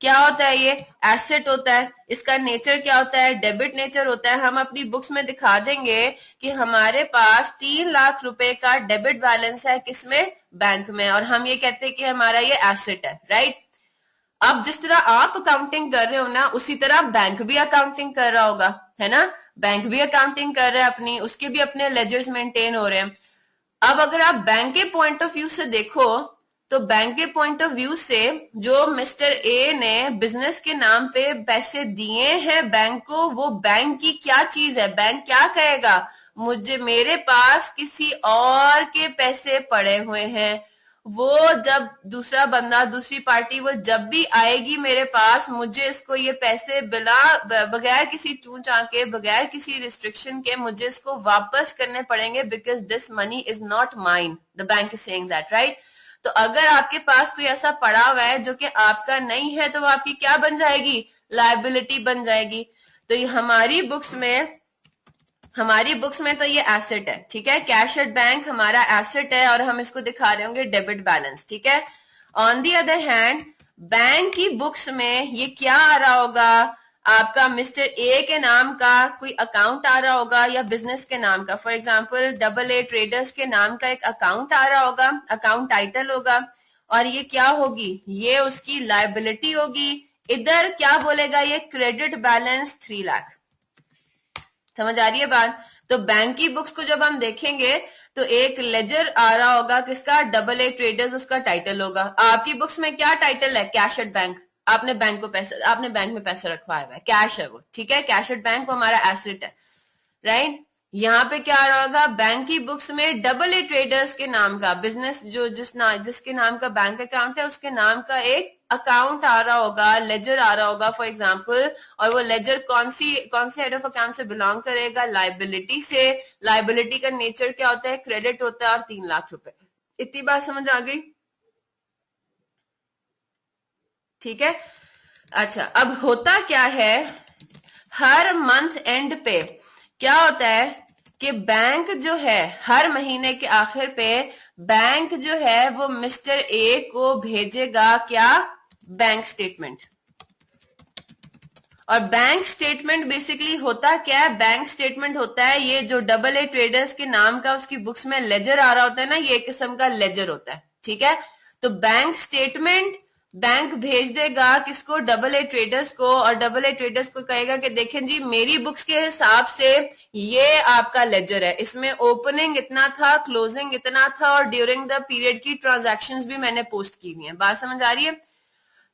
क्या होता है, ये एसेट होता है। इसका नेचर क्या होता है, डेबिट नेचर होता है। हम अपनी बुक्स में दिखा देंगे कि हमारे पास 3 लाख रुपए का डेबिट बैलेंस है, किसमें, बैंक में, और हम ये कहते हैं कि हमारा ये एसेट है, राइट। अब जिस तरह आप अकाउंटिंग कर रहे हो ना, उसी तरह बैंक भी अकाउंटिंग कर रहा होगा, है ना। बैंक भी अकाउंटिंग कर रहा है अपनी, उसके भी अपने लेजर्स मेंटेन हो रहे हैं। अब अगर आप बैंक के पॉइंट ऑफ व्यू से देखो, तो बैंक के पॉइंट ऑफ व्यू से जो मिस्टर ए ने बिजनेस के नाम पे पैसे दिए हैं बैंक को, वो बैंक की क्या चीज है। बैंक क्या कहेगा, मुझे, मेरे पास किसी और के पैसे पड़े हुए हैं। वो जब दूसरा बंदा, दूसरी पार्टी, वो जब भी आएगी मेरे पास, मुझे इसको ये पैसे बिना, बगैर किसी चूं चाके, बगैर किसी रिस्ट्रिक्शन के मुझे इसको वापस करने पड़ेंगे, because this money is not mine, the bank is saying that, right. तो अगर आपके पास कोई ऐसा पड़ा हुआ है जो कि आपका नहीं है, तो वो आपकी क्या बन जाएगी, लायबिलिटी बन जाएगी। तो ये हमारी बुक्स में हमारी बुक्स में तो ये एसेट है, ठीक है, कैश एट बैंक हमारा एसेट है और हम इसको दिखा रहे होंगे डेबिट बैलेंस, ठीक है। On the other hand bank की बुक्स में ये क्या आ रहा होगा, आपका मिस्टर ए के नाम का कोई अकाउंट आ रहा होगा या बिजनेस के नाम का, फॉर एग्जांपल AA ट्रेडर्स के नाम का एक अकाउंट आ रहा होगा, अकाउंट टाइटल होगा, और ये क्या होगी, ये उसकी लायबिलिटी होगी। इधर क्या बोलेगा, ये क्रेडिट बैलेंस 3 लाख। समझ आ रही है बात। तो बैंक की बुक्स को जब हम देखेंगे तो एक लेजर आ रहा होगा किसका, AA ट्रेडर्स उसका टाइटल होगा। आपकी बुक्स में क्या टाइटल है, कैश एट बैंक, आपने बैंक में पैसा रखवाया हुआ है, कैश है वो, ठीक है, कैश एट बैंक वो हमारा एसेट है, राइट। यहाँ पे क्या आ रहा होगा, बैंक की बुक्स में AA ट्रेडर्स के नाम का बिजनेस जो जिसके नाम का बैंक अकाउंट है उसके नाम का एक अकाउंट आ रहा होगा, लेजर आ रहा होगा फॉर एग्जांपल, और वो लेजर कौन से हेड ऑफ अकाउंट से बिलोंग करेगा, लायबिलिटी से। लायबिलिटी का नेचर क्या होता है, क्रेडिट होता है, और 3 लाख रुपए। इतनी बात समझ आ गई, ठीक है। अच्छा, अब होता क्या है, हर मंथ एंड पे क्या होता है कि बैंक जो है हर महीने के आखिर पे बैंक जो है वो मिस्टर ए को भेजेगा क्या, बैंक स्टेटमेंट। और बैंक स्टेटमेंट बेसिकली होता क्या है, बैंक स्टेटमेंट होता है ये जो AA ट्रेडर्स के नाम का उसकी बुक्स में लेजर आ रहा होता है ना, ये एक किस्म का लेजर होता है, ठीक है। तो बैंक स्टेटमेंट बैंक भेज देगा किसको, AA ट्रेडर्स को, और AA ट्रेडर्स को कहेगा कि देखें जी मेरी बुक्स के हिसाब से ये आपका लेजर है, इसमें ओपनिंग इतना था, क्लोजिंग इतना था, और ड्यूरिंग द पीरियड की ट्रांजैक्शंस भी मैंने पोस्ट की हुई है। बात समझ आ रही है।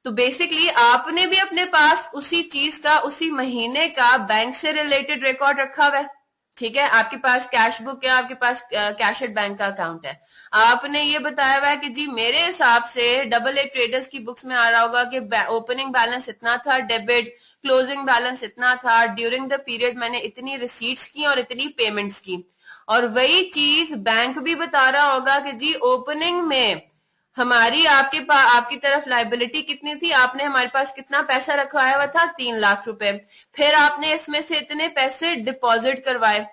तो बेसिकली आपने भी अपने पास उसी चीज का, उसी महीने का बैंक से रिलेटेड रिकॉर्ड रखा हुआ है, ठीक है। आपके पास कैश बुक है, आपके पास कैश एट बैंक का अकाउंट है, आपने ये बताया हुआ है कि जी मेरे हिसाब से AA ट्रेडर्स की बुक्स में आ रहा होगा कि ओपनिंग बैलेंस इतना था, डेबिट, क्लोजिंग बैलेंस इतना था, ड्यूरिंग द पीरियड मैंने इतनी रिसीट्स की और इतनी पेमेंट्स की। और वही चीज बैंक भी बता रहा होगा कि जी ओपनिंग में हमारी आपकी तरफ लाइबिलिटी कितनी थी, आपने हमारे पास कितना पैसा रखवाया हुआ था, 3 लाख रुपए। फिर आपने इसमें से इतने पैसे डिपॉजिट करवाए,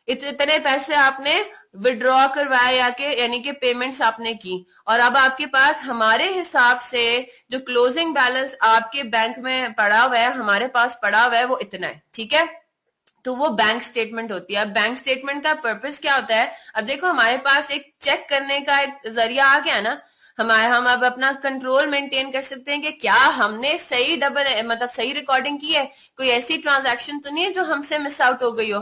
इतने पैसे आपने विड्रॉ करवाए यानी कि पेमेंट्स आपने की, और अब आपके पास हमारे हिसाब से जो क्लोजिंग बैलेंस आपके बैंक में पड़ा हुआ है, हमारे पास पड़ा हुआ है, वो इतना है, ठीक है। तो वो बैंक स्टेटमेंट होती है। अब बैंक स्टेटमेंट का पर्पस क्या होता है, अब देखो हमारे पास एक चेक करने का एक जरिया आ गया ना, हम अब अपना कंट्रोल मेंटेन कर सकते हैं कि क्या हमने सही सही रिकॉर्डिंग की है, कोई ऐसी ट्रांजैक्शन तो नहीं है जो हमसे मिस आउट हो गई हो,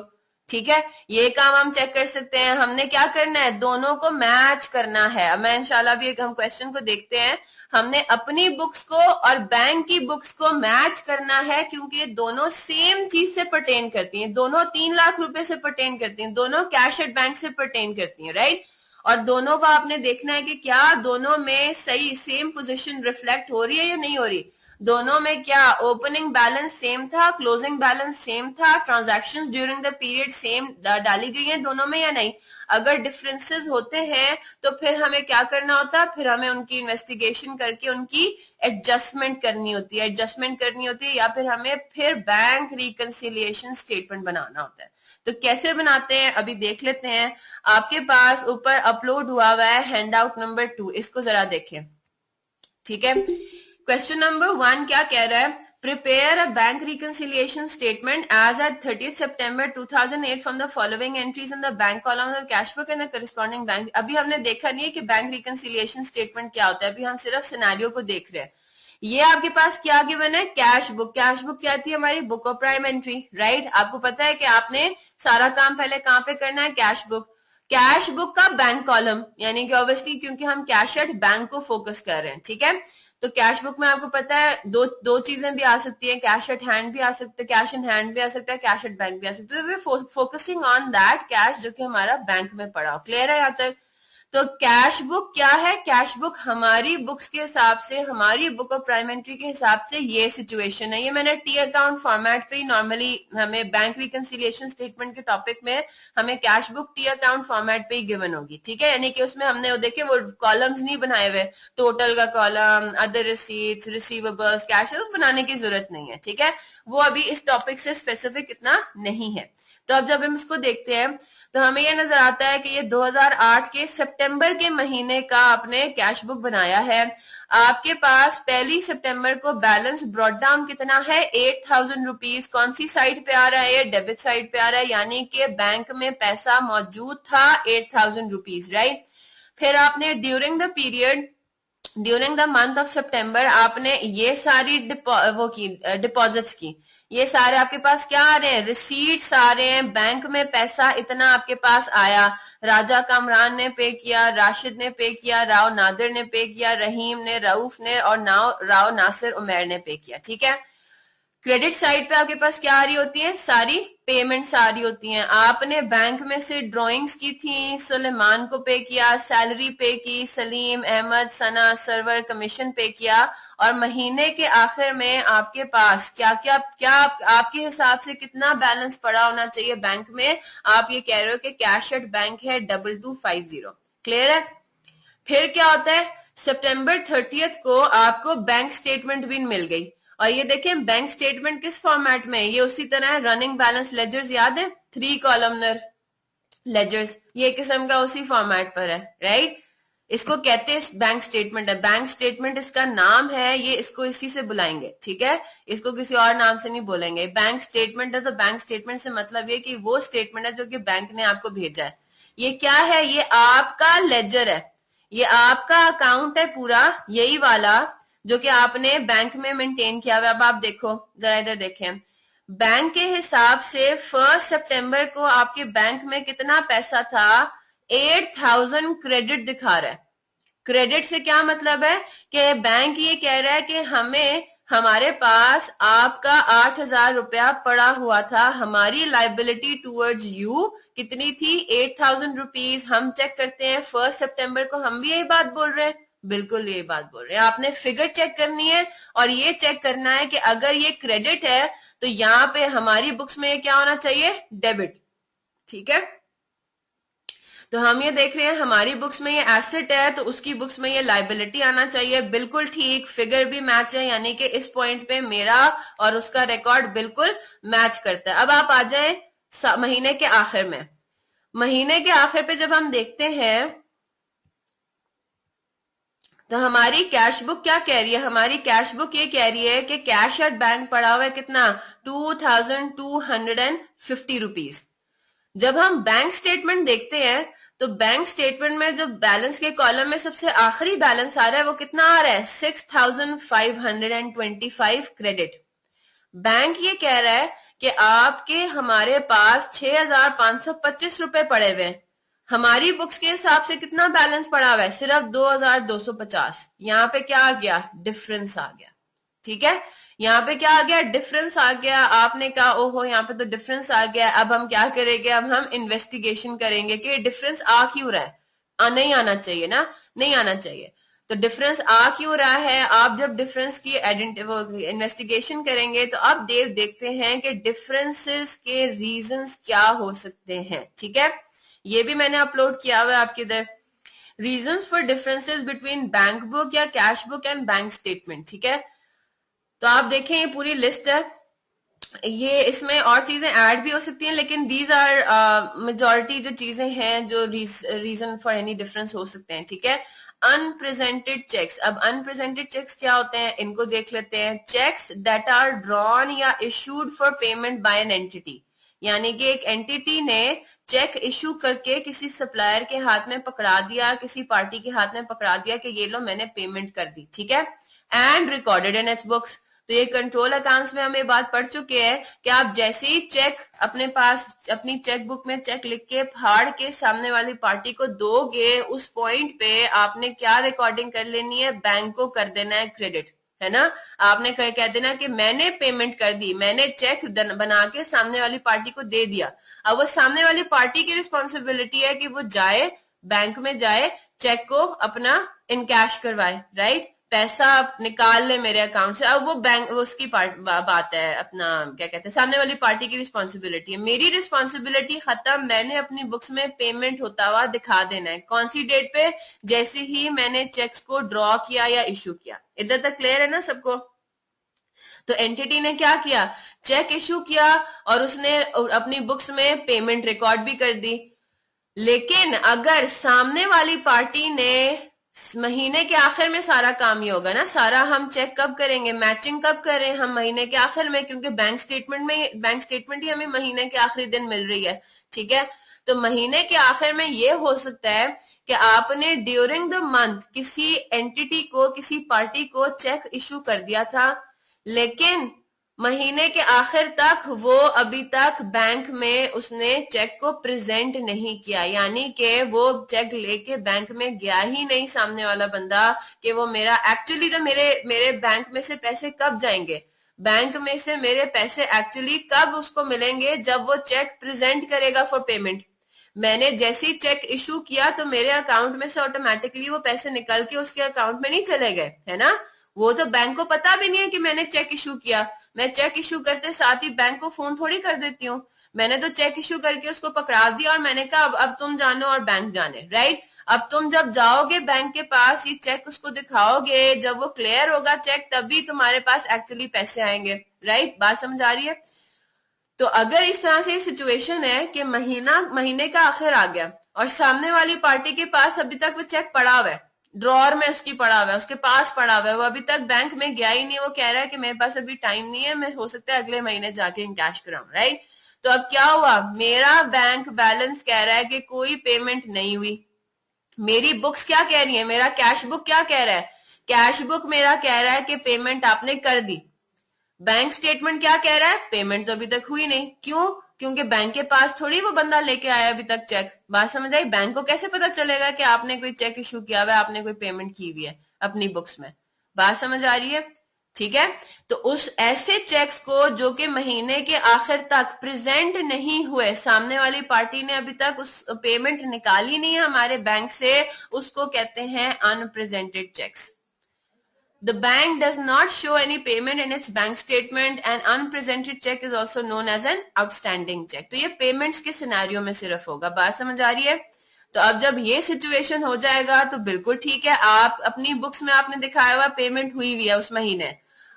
ठीक है। ये काम हम चेक कर सकते हैं। हमने क्या करना है, दोनों को मैच करना है। अब मैं इंशाल्लाह भी हम क्वेश्चन को देखते हैं। हमने अपनी बुक्स को और बैंक की बुक्स को मैच करना है, क्योंकि ये दोनों सेम चीज से परटेन करती हैं, दोनों 3 लाख रुपए से परटेन करती हैं, दोनों कैश एट बैंक से परटेन करती हैं, राइट। और दोनों को आपने देखना है कि क्या दोनों में सही सेम पोजीशन रिफ्लेक्ट हो रही है या नहीं हो रही। दोनों में क्या ओपनिंग बैलेंस सेम था, क्लोजिंग बैलेंस सेम था, transactions during the period same डाली गई हैं दोनों में या नहीं। अगर डिफरेंसेस होते हैं तो फिर हमें क्या करना होता है, फिर हमें उनकी इन्वेस्टिगेशन करके उनकी एडजस्टमेंट करनी होती है, या फिर हमें फिर बैंक रिकंसिलिएशन स्टेटमेंट बनाना होता है। तो कैसे बनाते हैं अभी देख लेते हैं। आपके पास ऊपर अपलोड हुआ है हैंडआउट नंबर 2, इसको जरा देखें, ठीक है। क्वेश्चन नंबर 1 क्या कह रहा है, prepare a bank reconciliation statement as at 30 September 2008 from the following entries in the bank column of cash book and the corresponding bank. अभी हमने देखा नहीं है कि बैंक रिकंसिलिएशन स्टेटमेंट क्या होता है, अभी हम सिर्फ सिनेरियो को देख रहे हैं। ये आपके पास क्या गिवन है, कैश बुक। कैश बुक क्या थी, हमारी book of prime entry, right. आपको पता है कि आपने सारा काम पहले कहां पे करना है, कैश बुक का बैंक कॉलम, यानी कि ऑब्वियसली क्योंकि हम कैश एट बैंक को फोकस कर रहे हैं, ठीक है। तो कैश बुक में आपको पता है दो चीजें भी आ सकती हैं, कैश एट हैंड भी आ सकता है, कैश इन हैंड भी आ सकता है, कैश एट बैंक भी आ सकता है। तो वे फोकसिंग ऑन दैट कैश जो कि हमारा बैंक में पड़ा हो। क्लियर है यहाँ तक। तो कैश बुक क्या है, कैश बुक हमारी बुक्स के हिसाब से, हमारी बुक ऑफ प्राइम एंट्री के हिसाब से ये सिचुएशन है। ये मैंने टी अकाउंट फॉर्मेट पे, नॉर्मली हमें बैंक रिकंसिलिएशन स्टेटमेंट के टॉपिक में हमें cash book T account format पे ही गिवन होगी, ठीक है। यानी कि उसमें हमने वो देखे वो कॉलम्स नहीं बनाए हुए, टोटल का column, other receipts, receivables, cash बनाने की जरूरत नहीं है, ठीक है। वो अभी इस टॉपिक से स्पेसिफिक इतना नहीं है, तो अब जब हम इसको देखते हैं तो हमें ये नजर आता है कि ये 2008 के सितंबर के महीने का आपने कैश बुक बनाया है। आपके पास 1 सितंबर को बैलेंस ब्रॉड डाउन कितना है, 8000 रुपीज। कौन सी साइड पे आ रहा है, ये डेबिट साइड पे आ रहा है, यानी कि बैंक में पैसा मौजूद था 8000 रुपीज, राइट। फिर आपने during the period, during the month of September आपने ये सारी डिपॉजिट्स की, ये सारे आपके पास क्या आ रहे हैं, रिसीट्स आ रहे हैं। बैंक में पैसा इतना आपके पास आया, राजा कामरान ने पे किया, राशिद ने पे किया, राव नादिर ने पे किया, रहीम ने, रऊफ ने और राव नासिर उमैर ने पे किया, ठीक है। क्रेडिट साइड पे आपके पास क्या आ रही होती है, सारी पेमेंट्स आ रही होती हैं। आपने बैंक में से ड्राइंग्स की थी, सुलेमान को पे किया, सैलरी पे की, सलीम, अहमद, सना, सरवर, कमीशन पे किया, और महीने के आखिर में आपके पास क्या क्या क्या आपके हिसाब से कितना बैलेंस पड़ा होना चाहिए बैंक में, आप ये कह रहे हो कि कैश एट बैंक है 2250। क्लियर है। फिर क्या होता है, सितंबर 30 को आपको बैंक स्टेटमेंट भी मिल गई, और ये देखें बैंक स्टेटमेंट किस फॉर्मेट में है, ये उसी तरह है, रनिंग बैलेंस लेजर्स याद है, 3 कॉलमनर लेजर्स, ये किस्म का उसी फॉर्मेट पर है, राइट। इसको कहते हैं बैंक स्टेटमेंट है, बैंक स्टेटमेंट इसका नाम है, ये इसको इसी से बुलाएंगे, ठीक है, इसको किसी और नाम से नहीं बोलेंगे। बैंक स्टेटमेंट है तो बैंक स्टेटमेंट से मतलब ये कि वो स्टेटमेंट है जो कि बैंक ने आपको भेजा है। ये क्या है, ये आपका लेजर है, ये आपका अकाउंट है पूरा, यही वाला जो कि आपने बैंक में मेंटेन किया हुआ। अब आप देखो जरा इधर देखें, बैंक के हिसाब से 1 सितंबर को आपके बैंक में कितना पैसा था, 8000 क्रेडिट दिखा रहा है। क्रेडिट से क्या मतलब है कि बैंक ये कह रहा है कि हमें, हमारे पास आपका 8000 रुपया पड़ा हुआ था, हमारी लाइबिलिटी टूवर्ड्स यू कितनी थी, 8000 रुपीज। हम चेक करते हैं 1 सितंबर को, हम भी यही बात बोल रहे हैं, बिल्कुल यही बात बोल रहे हैं। आपने फिगर चेक करनी है और ये चेक करना है कि अगर ये क्रेडिट है तो यहाँ पे हमारी बुक्स में ये क्या होना चाहिए, डेबिट, ठीक है। तो हम ये देख रहे हैं हमारी बुक्स में ये एसेट है तो उसकी बुक्स में ये लाइबिलिटी आना चाहिए, बिल्कुल ठीक, फिगर भी मैच है, यानी कि इस पॉइंट पे मेरा और उसका रिकॉर्ड बिल्कुल मैच करता है। अब आप आ जाए महीने के आखिर में, महीने के आखिर पे जब हम देखते हैं तो हमारी कैश बुक क्या कह रही है, हमारी कैश बुक ये कह रही है कि कैश एट बैंक पड़ा हुआ है कितना, 2250 रुपीज। जब हम बैंक स्टेटमेंट देखते हैं तो बैंक स्टेटमेंट में जो बैलेंस के कॉलम में सबसे आखिरी बैलेंस आ रहा है वो कितना आ रहा है, 6525 क्रेडिट। बैंक ये कह रहा है कि आपके हमारे पास 6525 रुपए पड़े हुए हैं, हमारी बुक्स के हिसाब से कितना बैलेंस पड़ा हुआ है, सिर्फ 2250। यहाँ पे क्या आ गया, डिफरेंस आ गया, ठीक है, यहाँ पे क्या आ गया, डिफरेंस आ गया। आपने कहा ओहो यहाँ पे तो डिफरेंस आ गया, अब हम क्या करेंगे, अब हम इन्वेस्टिगेशन करेंगे कि डिफरेंस आ क्यों रहा है, नहीं आना चाहिए ना, नहीं आना चाहिए, तो डिफरेंस आ क्यों रहा है। आप जब डिफरेंस की इन्वेस्टिगेशन करेंगे तो आप देखते हैं कि डिफरेंसेस के रीजंस क्या हो सकते हैं, ठीक है, ये भी मैंने अपलोड किया हुआ है आपके इधर, reasons for differences between bank book या cash book and bank statement, ठीक है। तो आप देखें ये पूरी लिस्ट है, ये इसमें और चीजें ऐड भी हो सकती हैं, लेकिन दीज आर मेजॉरिटी जो चीजें हैं जो रीजन फॉर एनी डिफरेंस हो सकते हैं, ठीक है। अनप्रेजेंटेड चेक्स, अब अनप्रेजेंटेड चेक्स क्या होते हैं इनको देख लेते हैं। चेक्स दैट आर ड्रॉन या issued for payment by an entity, यानी कि एक एंटिटी ने चेक इशू करके किसी सप्लायर के हाथ में पकड़ा दिया, किसी पार्टी के हाथ में पकड़ा दिया कि ये लो मैंने पेमेंट कर दी, ठीक है, and recorded in its books. तो ये कंट्रोल अकाउंट्स में हम ये बात पढ़ चुके हैं कि आप जैसे ही चेक अपने पास अपनी चेक बुक में चेक लिख के फाड़ के सामने वाली पार्टी को दोगे, उस पॉइंट पे आपने क्या रिकॉर्डिंग कर लेनी है, बैंक को कर देना है क्रेडिट, है ना। आपने कह देना कि मैंने पेमेंट कर दी, मैंने चेक बना के सामने वाली पार्टी को दे दिया। अब वो सामने वाली पार्टी की रिस्पॉन्सिबिलिटी है कि वो जाए बैंक में जाए, चेक को अपना इनकैश करवाए, राइट, पैसा निकाल ले मेरे अकाउंट से। अब वो बैंक उसकी बात है, अपना क्या कहते हैं सामने वाली पार्टी की रिस्पॉन्सिबिलिटी है, मेरी रिस्पॉन्सिबिलिटी खत्म, मैंने अपनी बुक्स में पेमेंट होता हुआ दिखा देना है, कौन सी डेट पे, जैसे ही मैंने चेक्स को ड्रॉ किया या इशू किया। इधर तक क्लियर है ना सबको। तो एंटिटी ने क्या किया, चेक इशू किया और उसने अपनी बुक्स में पेमेंट रिकॉर्ड भी कर दी। लेकिन अगर सामने वाली पार्टी ने महीने के आखिर में सारा काम ही होगा ना, सारा हम चेक कब करेंगे, मैचिंग कब करें हम, महीने के आखिर में, क्योंकि बैंक स्टेटमेंट ही हमें महीने के आखिरी दिन मिल रही है, ठीक है। तो महीने के आखिर में ये हो सकता है कि आपने ड्यूरिंग द मंथ किसी एंटिटी को, किसी पार्टी को चेक इशू कर दिया था, लेकिन महीने के आखिर तक वो अभी तक बैंक में उसने चेक को प्रेजेंट नहीं किया, यानी कि वो चेक लेके बैंक में गया ही नहीं सामने वाला बंदा, कि वो मेरा एक्चुअली जो मेरे बैंक में से पैसे कब जाएंगे, बैंक में से मेरे पैसे एक्चुअली कब उसको मिलेंगे, जब वो चेक प्रेजेंट करेगा फॉर पेमेंट। मैंने जैसे ही चेक इशू किया तो मेरे अकाउंट में से ऑटोमेटिकली वो पैसे निकल के उसके अकाउंट में नहीं चले गए, है ना। वो तो बैंक को पता भी नहीं है कि मैंने चेक इशू किया। मैं चेक इशू करते साथ ही बैंक को फोन थोड़ी कर देती हूँ, मैंने तो चेक इशू करके उसको पकड़ा दिया और मैंने कहा अब तुम जानो और बैंक जाने, राइट। अब तुम जब जाओगे बैंक के पास, ये चेक उसको दिखाओगे, जब वो क्लियर होगा चेक, तभी तुम्हारे पास एक्चुअली पैसे आएंगे, राइट। बात समझ आ रही है। तो अगर इस तरह से सिचुएशन है कि महीने का आखिर आ गया और सामने वाली पार्टी के पास अभी तक वो चेक पड़ा हुआ है, ड्रॉर में उसकी पड़ा हुआ है, उसके पास पड़ा हुआ है, वो अभी तक बैंक में गया ही नहीं, वो कह रहा है कि मेरे पास अभी टाइम नहीं है, मैं हो सकता है अगले महीने जाके इनकैश कराऊं, राइट। तो अब क्या हुआ, मेरा बैंक बैलेंस कह रहा है कि कोई पेमेंट नहीं हुई। मेरी बुक्स क्या कह रही है, मेरा कैश बुक क्या कह रहा है, कैश बुक मेरा कह रहा है कि पेमेंट आपने कर दी। बैंक स्टेटमेंट क्या कह रहा है, पेमेंट तो अभी तक हुई नहीं। क्यों, क्योंकि बैंक के पास थोड़ी वो बंदा लेके आया अभी तक चेक। बात समझ आई। बैंक को कैसे पता चलेगा कि आपने कोई चेक इशू किया हुआ है, आपने कोई पेमेंट की हुई है अपनी बुक्स में। बात समझ आ रही है, ठीक है। तो उस ऐसे चेक्स को जो कि महीने के आखिर तक प्रेजेंट नहीं हुए, सामने वाली पार्टी ने अभी तक उस पेमेंट निकाली नहीं है हमारे बैंक से, उसको कहते हैं unpresented cheques. The bank does not show any payment in its bank statement and unpresented check is also known as an outstanding check. तो ये पेमेंट्स के सिनेरियो में सिर्फ होगा। बात समझ आ रही है। तो अब जब ये सिचुएशन हो जाएगा तो बिल्कुल ठीक है, आप अपनी बुक्स में आपने दिखाया हुआ पेमेंट हुई हुई है उस महीने,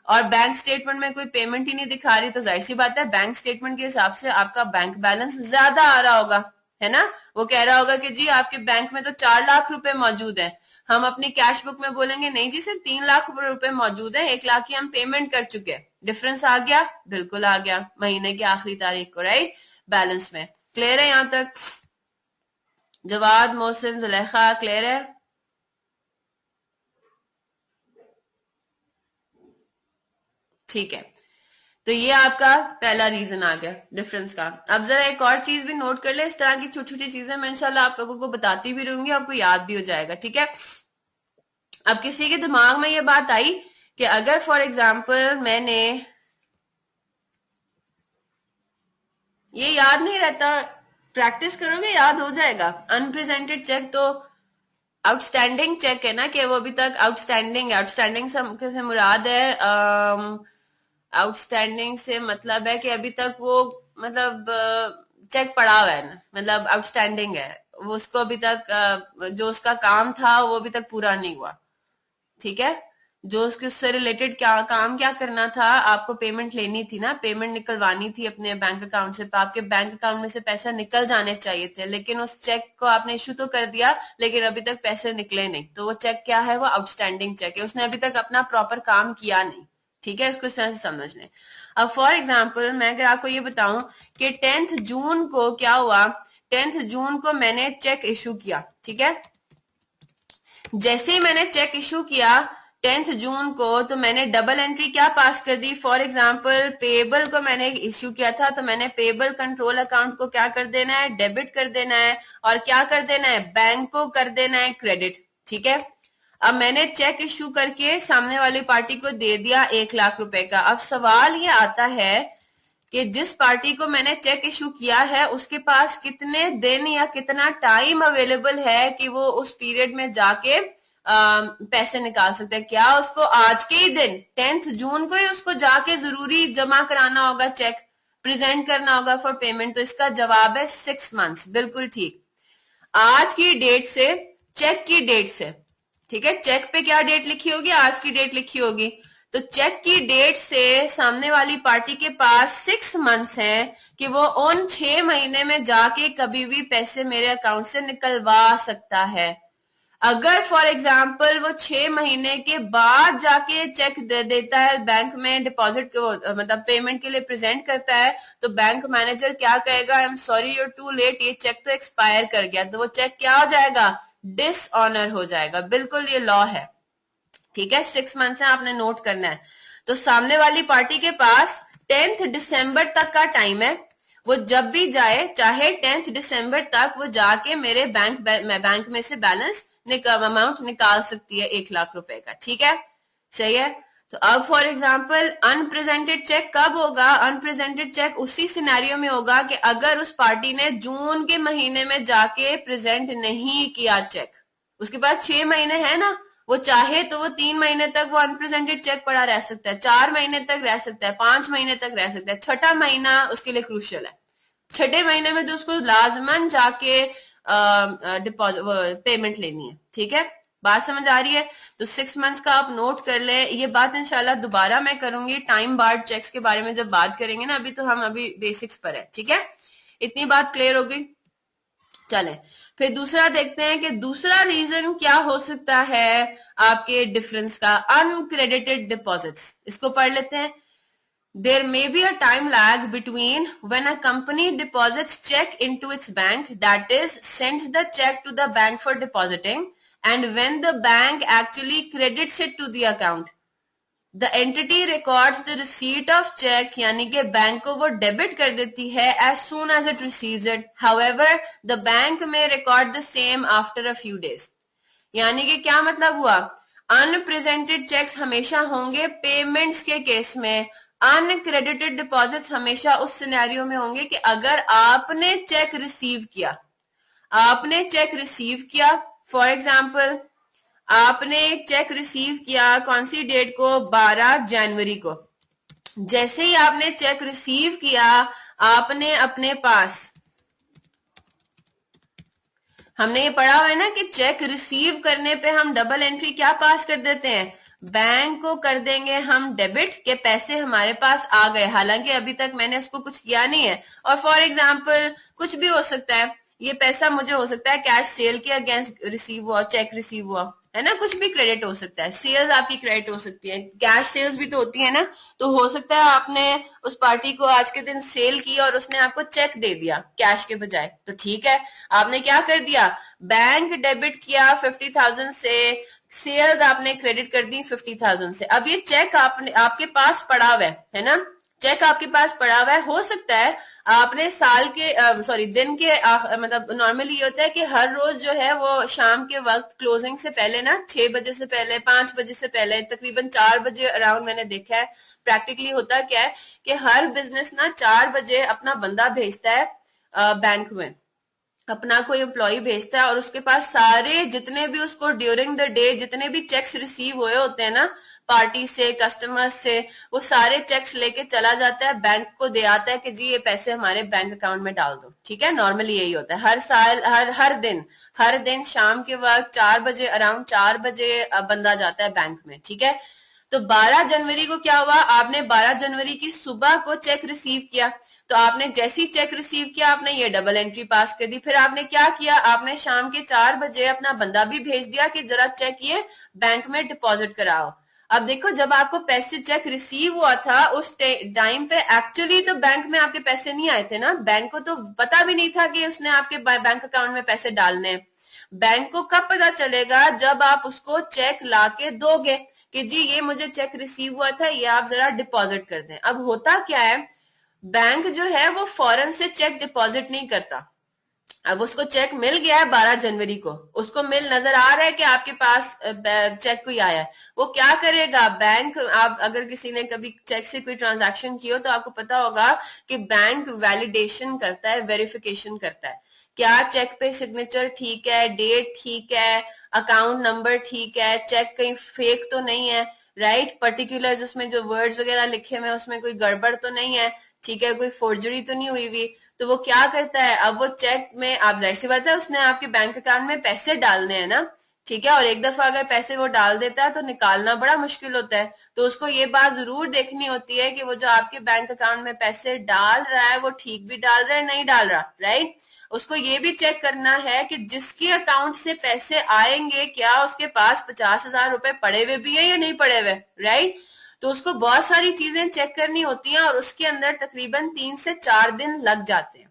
और बैंक स्टेटमेंट में कोई पेमेंट ही नहीं दिखा रही, तो जाहिर सी बात है बैंक स्टेटमेंट के हिसाब से आपका बैंक बैलेंस ज्यादा आ रहा होगा, है ना। वो कह रहा होगा कि जी आपके बैंक में तो 4 लाख रुपए मौजूद है, हम अपनी कैश बुक में बोलेंगे नहीं जी सिर्फ 3 लाख रुपए मौजूद है, 1 लाख की हम पेमेंट कर चुके हैं। डिफरेंस आ गया, बिल्कुल आ गया महीने की आखिरी तारीख को, राइट, बैलेंस में। क्लियर है यहां तक? जवाद, मोहसिन, जुलेखा, क्लियर है? ठीक है। तो ये आपका पहला रीजन आ गया डिफरेंस का। अब जरा एक और चीज भी नोट कर ले, इस तरह की छोटी छोटी चीजें मैं इंशाल्लाह आप लोगों को बताती भी रहूंगी, आपको याद भी हो जाएगा, ठीक है। अब किसी के दिमाग में ये बात आई कि अगर फॉर एग्जाम्पल मैंने, ये याद नहीं रहता, प्रैक्टिस करोगे याद हो जाएगा। अनप्रेजेंटेड चेक तो आउटस्टैंडिंग चेक है ना, कि वो अभी तक आउटस्टैंडिंग है। आउटस्टैंडिंग से मुराद है, आउटस्टैंडिंग से मतलब है कि अभी तक वो मतलब चेक पड़ा हुआ है ना, मतलब आउटस्टैंडिंग है वो, उसको अभी तक जो उसका काम था वो अभी तक पूरा नहीं हुआ, ठीक है। जो उसके रिलेटेड काम क्या करना था, आपको पेमेंट लेनी थी ना, पेमेंट निकलवानी थी अपने बैंक अकाउंट से, आपके बैंक अकाउंट में से पैसा निकल जाने चाहिए थे, लेकिन उस चेक को आपने इशू तो कर दिया लेकिन अभी तक पैसे निकले नहीं, तो वो चेक क्या है, वो आउटस्टैंडिंग चेक है, उसने अभी तक अपना प्रॉपर काम किया नहीं, ठीक है। इसको इस तरह से समझ लें। अब फॉर एग्जाम्पल मैं अगर आपको ये बताऊं कि 10 जून को क्या हुआ, 10 जून को मैंने चेक इशू किया, ठीक है। जैसे ही मैंने चेक इशू किया 10 जून को, तो मैंने डबल एंट्री क्या पास कर दी, फॉर एग्जांपल पेबल को मैंने इश्यू किया था, तो मैंने पेबल कंट्रोल अकाउंट को क्या कर देना है, डेबिट कर देना है, और क्या कर देना है, बैंक को कर देना है क्रेडिट, ठीक है। अब मैंने चेक इश्यू करके सामने वाली पार्टी को दे दिया 1 लाख रुपए का। अब सवाल ये आता है कि जिस पार्टी को मैंने चेक इशू किया है उसके पास कितने दिन या कितना टाइम अवेलेबल है कि वो उस पीरियड में जाके पैसे निकाल सकते हैं। क्या उसको आज के ही दिन 10 जून को ही उसको जाके जरूरी जमा कराना होगा, चेक प्रेजेंट करना होगा फॉर पेमेंट? तो इसका जवाब है 6 मंथ्स, बिल्कुल ठीक। आज की डेट से, चेक की डेट से, ठीक है, चेक पे क्या डेट लिखी होगी, आज की डेट लिखी होगी, तो चेक की डेट से सामने वाली पार्टी के पास 6 मंथ्स हैं कि वो उन 6 महीने में जाके कभी भी पैसे मेरे अकाउंट से निकलवा सकता है। अगर फॉर एग्जाम्पल वो 6 महीने के बाद जाके चेक दे देता है बैंक में, डिपॉजिट को मतलब पेमेंट के लिए प्रेजेंट करता है, तो बैंक मैनेजर क्या कहेगा, I am sorry you're too late, ये चेक तो एक्सपायर कर गया, तो वो चेक क्या हो जाएगा, डिसऑनर हो जाएगा। बिल्कुल ये लॉ है, ठीक है। 6 मंथ से आपने नोट करना है। तो सामने वाली पार्टी के पास 10 दिसंबर तक का टाइम है, वो जब भी जाए चाहे 10 दिसंबर तक वो जाके मेरे बैंक में से बैलेंस अमाउंट निकाल सकती है 1 लाख रुपए का, ठीक है, सही है। तो अब फॉर एग्जांपल अनप्रेजेंटेड चेक कब होगा, अनप्रेजेंटेड चेक उसी सिनेरियो में होगा कि अगर उस पार्टी ने जून के महीने में जाके प्रेजेंट नहीं किया चेक, उसके बाद 6 महीने है ना, वो चाहे तो वो 3 महीने तक वो अनप्रेजेंटेड चेक पड़ा रह सकता है, 4 महीने तक रह सकता है, 5 महीने तक रह सकता है, छठा महीना उसके लिए क्रूशियल है। छठे महीने में तो उसको लाजमन जाके डिपॉजिट पेमेंट लेनी है, ठीक है, बात समझ आ रही है। तो 6 मंथ्स का आप नोट कर ले। ये बात इंशाल्लाह दोबारा मैं करूंगी टाइम बार्ड चेक्स के बारे में जब बात करेंगे ना, अभी तो हम अभी बेसिक्स पर है, ठीक है, इतनी बात क्लियर होगी। चले फिर दूसरा देखते हैं कि दूसरा रीजन क्या हो सकता है आपके डिफरेंस का, अनक्रेडिटेड डिपॉजिट्स। इसको पढ़ लेते हैं। There may be a time lag between when a company deposits check into its bank, that is, sends the check to the bank for depositing, and when the bank actually credits it to the account. The entity records the receipt of check, यानी कि bank को वो debit कर देती है as soon as it receives it. However, the bank may record the same after a few days. यानी कि क्या मतलब हुआ, अनप्रेजेंटेड चेक्स हमेशा होंगे पेमेंट्स के केस में, अनक्रेडिटेड डिपॉजिट्स हमेशा उस सिनेरियो में होंगे कि अगर आपने चेक रिसीव किया, आपने चेक रिसीव किया, फॉर एग्जाम्पल आपने एक चेक रिसीव किया कौन सी डेट को, 12 जनवरी को। जैसे ही आपने चेक रिसीव किया, आपने अपने पास, हमने ये पढ़ा हुआ है ना कि चेक रिसीव करने पे हम डबल एंट्री क्या पास कर देते हैं, बैंक को कर देंगे हम डेबिट के पैसे हमारे पास आ गए, हालांकि अभी तक मैंने उसको कुछ किया नहीं है। और फॉर एग्जांपल कुछ भी हो सकता है, ये पैसा मुझे हो सकता है कैश सेल के अगेंस्ट रिसीव हुआ, चेक रिसीव हुआ है ना, कुछ भी क्रेडिट हो सकता है, सेल्स आपकी क्रेडिट हो सकती है, कैश सेल्स भी तो होती है ना। तो हो सकता है आपने उस पार्टी को आज के दिन सेल की और उसने आपको चेक दे दिया कैश के बजाय, तो ठीक है, आपने क्या कर दिया, बैंक डेबिट किया 50,000 से, सेल्स आपने क्रेडिट कर दी 50,000 से। अब ये चेक आपके पास पड़ा हुआ है ना, चेक आपके पास पड़ा हुआ है, हो सकता है आपने साल के दिन के मतलब नॉर्मली ये होता है कि हर रोज जो है वो शाम के वक्त क्लोजिंग से पहले ना 6 बजे से पहले, 5 बजे से पहले, तकरीबन 4 बजे अराउंड मैंने देखा है। प्रैक्टिकली होता क्या है कि हर बिजनेस ना 4 बजे अपना बंदा भेजता है बैंक में, अपना कोई एम्प्लॉय भेजता है और उसके पास सारे जितने भी उसको ड्यूरिंग द डे जितने भी चेक्स रिसीव हुए होते हैं ना पार्टी से, कस्टमर्स से, वो सारे चेक्स लेके चला जाता है बैंक को, दे आता है कि जी ये पैसे हमारे बैंक अकाउंट में डाल दो, ठीक है। नॉर्मली यही होता है हर साल, हर दिन शाम के वक्त 4 बजे, अराउंड 4 बजे बंदा जाता है बैंक में, ठीक है। तो 12 जनवरी को क्या हुआ, आपने 12 जनवरी की सुबह को चेक रिसीव किया, तो आपने जैसी चेक रिसीव किया आपने ये डबल एंट्री पास कर दी। फिर आपने क्या किया, आपने शाम के 4 बजे अपना बंदा भी भेज दिया कि जरा चेक ये बैंक में डिपॉजिट कराओ। अब देखो, जब आपको पैसे चेक रिसीव हुआ था उस टाइम पे एक्चुअली तो बैंक में आपके पैसे नहीं आए थे ना, बैंक को तो पता भी नहीं था कि उसने आपके बैंक अकाउंट में पैसे डालने हैं। बैंक को कब पता चलेगा, जब आप उसको चेक लाके दोगे कि जी ये मुझे चेक रिसीव हुआ था, ये आप जरा डिपॉजिट कर दें। अब होता क्या है, बैंक जो है वो फौरन से चेक डिपॉजिट नहीं करता। अब उसको चेक मिल गया है 12 जनवरी को, उसको नजर आ रहा है कि आपके पास चेक कोई आया है, वो क्या करेगा, बैंक, आप अगर किसी ने कभी चेक से कोई ट्रांजैक्शन की हो तो आपको पता होगा कि बैंक वैलिडेशन करता है, वेरिफिकेशन करता है, क्या चेक पे सिग्नेचर ठीक है, डेट ठीक है, अकाउंट नंबर ठीक है, चेक कहीं फेक तो नहीं है, राइट, पर्टिकुलर्स उसमें जो वर्ड्स वगैरह लिखे हुए उसमें कोई गड़बड़ तो नहीं है, ठीक है, कोई फोर्जरी तो नहीं हुई हुई। तो वो क्या करता है, अब वो चेक में, आप जाहिर सी बात है उसने आपके बैंक अकाउंट में पैसे डालने हैं ना, ठीक है, और एक दफा अगर पैसे वो डाल देता है तो निकालना बड़ा मुश्किल होता है। तो उसको ये बात जरूर देखनी होती है कि वो जो आपके बैंक अकाउंट में पैसे डाल रहा है वो ठीक भी डाल रहा है, नहीं डाल रहा, राइट। उसको ये भी चेक करना है कि जिसके अकाउंट से पैसे आएंगे क्या उसके पास 50,000 रुपए पड़े हुए भी है या नहीं पड़े हुए, राइट। तो उसको बहुत सारी चीजें चेक करनी होती हैं और उसके अंदर तकरीबन 3 से 4 दिन लग जाते हैं।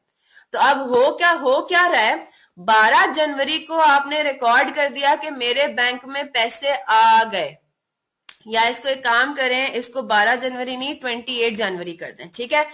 तो अब हो क्या रहा है, 12 जनवरी को आपने रिकॉर्ड कर दिया कि मेरे बैंक में पैसे आ गए, या इसको एक काम करें, इसको 12 जनवरी नहीं 28 जनवरी कर दें, ठीक है।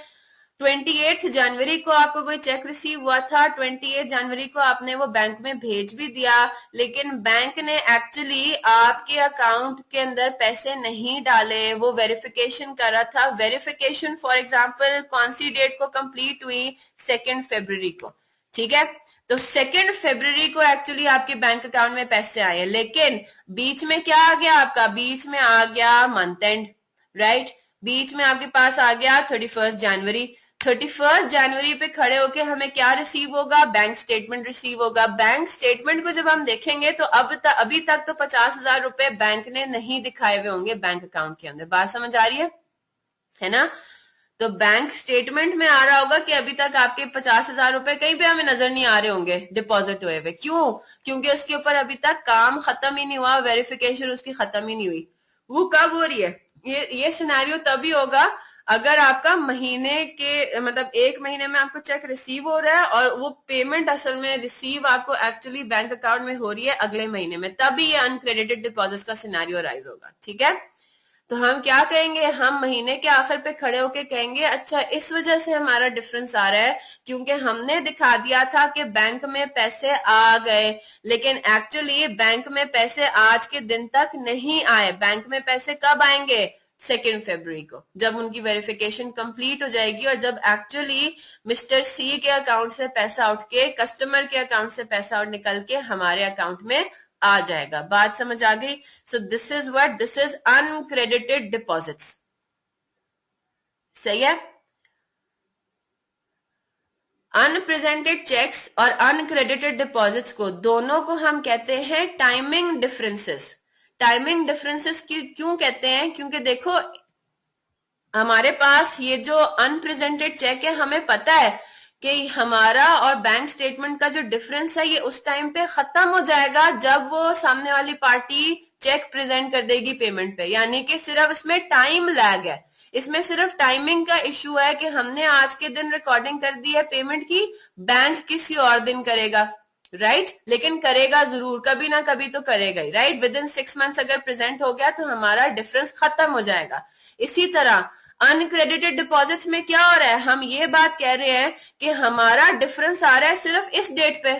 28 जनवरी को आपको कोई चेक रिसीव हुआ था, 28 जनवरी को आपने वो बैंक में भेज भी दिया, लेकिन बैंक ने एक्चुअली आपके अकाउंट के अंदर पैसे नहीं डाले, वो वेरिफिकेशन कर रहा था। वेरिफिकेशन फॉर एग्जांपल कौन सी डेट को कंप्लीट हुई, 2 फरवरी को, ठीक है। तो 2 फरवरी को एक्चुअली आपके बैंक अकाउंट में पैसे आए, लेकिन बीच में क्या आ गया आपका, बीच में आ गया मंथ एंड, राइट। बीच में आपके पास आ गया 31 जनवरी। 31 जनवरी पे खड़े होके हमें क्या रिसीव होगा, बैंक स्टेटमेंट रिसीव होगा। बैंक स्टेटमेंट को जब हम देखेंगे तो अभी तक तो 50,000 रुपए बैंक ने नहीं दिखाए हुए होंगे बैंक अकाउंट के अंदर। बात समझ आ रही है ना। तो बैंक स्टेटमेंट में आ रहा होगा कि अभी तक आपके 50,000 रुपए कहीं पे हमें नजर नहीं आ रहे होंगे डिपॉजिट हुए हुए। क्यों, क्योंकि उसके ऊपर अभी तक काम खत्म ही नहीं हुआ, वेरिफिकेशन उसकी खत्म ही नहीं हुई। वो कब हो रही है, ये सिनेरियो तभी होगा अगर आपका महीने के मतलब 1 महीने में आपको चेक रिसीव हो रहा है और वो पेमेंट असल में रिसीव आपको एक्चुअली बैंक अकाउंट में हो रही है अगले महीने में, तभी ये अनक्रेडिटेड डिपॉजिट का सिनेरियो राइज होगा, ठीक है। तो हम क्या कहेंगे, हम महीने के आखिर पे खड़े होके कहेंगे अच्छा इस वजह से हमारा डिफरेंस आ रहा है क्योंकि हमने दिखा दिया था कि बैंक में पैसे आ गए, लेकिन एक्चुअली बैंक में पैसे आज के दिन तक नहीं आए। बैंक में पैसे कब आएंगे, 2 फरवरी को, जब उनकी वेरिफिकेशन कंप्लीट हो जाएगी और जब एक्चुअली मिस्टर सी के अकाउंट से पैसा उठ के कस्टमर के अकाउंट से पैसा निकल के हमारे अकाउंट में आ जाएगा। बात समझ आ गई। So this is uncredited deposits, सही है। अनप्रेजेंटेड चेक्स और अनक्रेडिटेड डिपॉजिट्स को दोनों को हम कहते हैं टाइमिंग डिफरेंसेस। टाइमिंग डिफरेंसेस क्यों कहते हैं, क्योंकि देखो हमारे पास ये जो अनप्रेजेंटेड चेक है हमें पता है कि हमारा और बैंक स्टेटमेंट का जो डिफरेंस है ये उस टाइम पे खत्म हो जाएगा जब वो सामने वाली पार्टी चेक प्रेजेंट कर देगी पेमेंट पे, यानी कि सिर्फ इसमें टाइम लैग है, इसमें सिर्फ टाइमिंग का इश्यू है कि हमने आज के दिन रिकॉर्डिंग कर दी है पेमेंट की, बैंक किसी और दिन करेगा, राइट लेकिन करेगा जरूर, कभी ना कभी तो करेगा ही, राइट। विद इन 6 मंथ्स अगर प्रेजेंट हो गया तो हमारा डिफरेंस खत्म हो जाएगा। इसी तरह अनक्रेडिटेड डिपॉजिट्स में क्या हो रहा है, हम ये बात कह रहे हैं कि हमारा डिफरेंस आ रहा है सिर्फ इस डेट पे।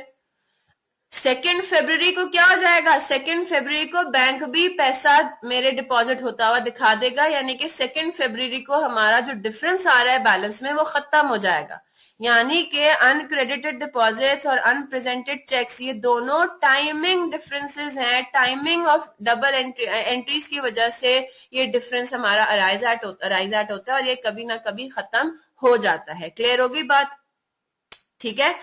2 फरवरी को क्या हो जाएगा, 2 फरवरी को बैंक भी पैसा मेरे डिपॉजिट होता हुआ दिखा देगा, यानी कि 2 फरवरी को हमारा जो डिफरेंस आ रहा है बैलेंस में वो खत्म हो जाएगा। यानी कि अनक्रेडिटेड डिपॉजिट्स और अनप्रेजेंटेड चेक्स ये दोनों टाइमिंग डिफरेंसेस हैं। टाइमिंग ऑफ डबल एंट्रीज की वजह से ये डिफरेंस हमारा अराइज एट होता है और ये कभी ना कभी खत्म हो जाता है। क्लियर होगी बात, ठीक है।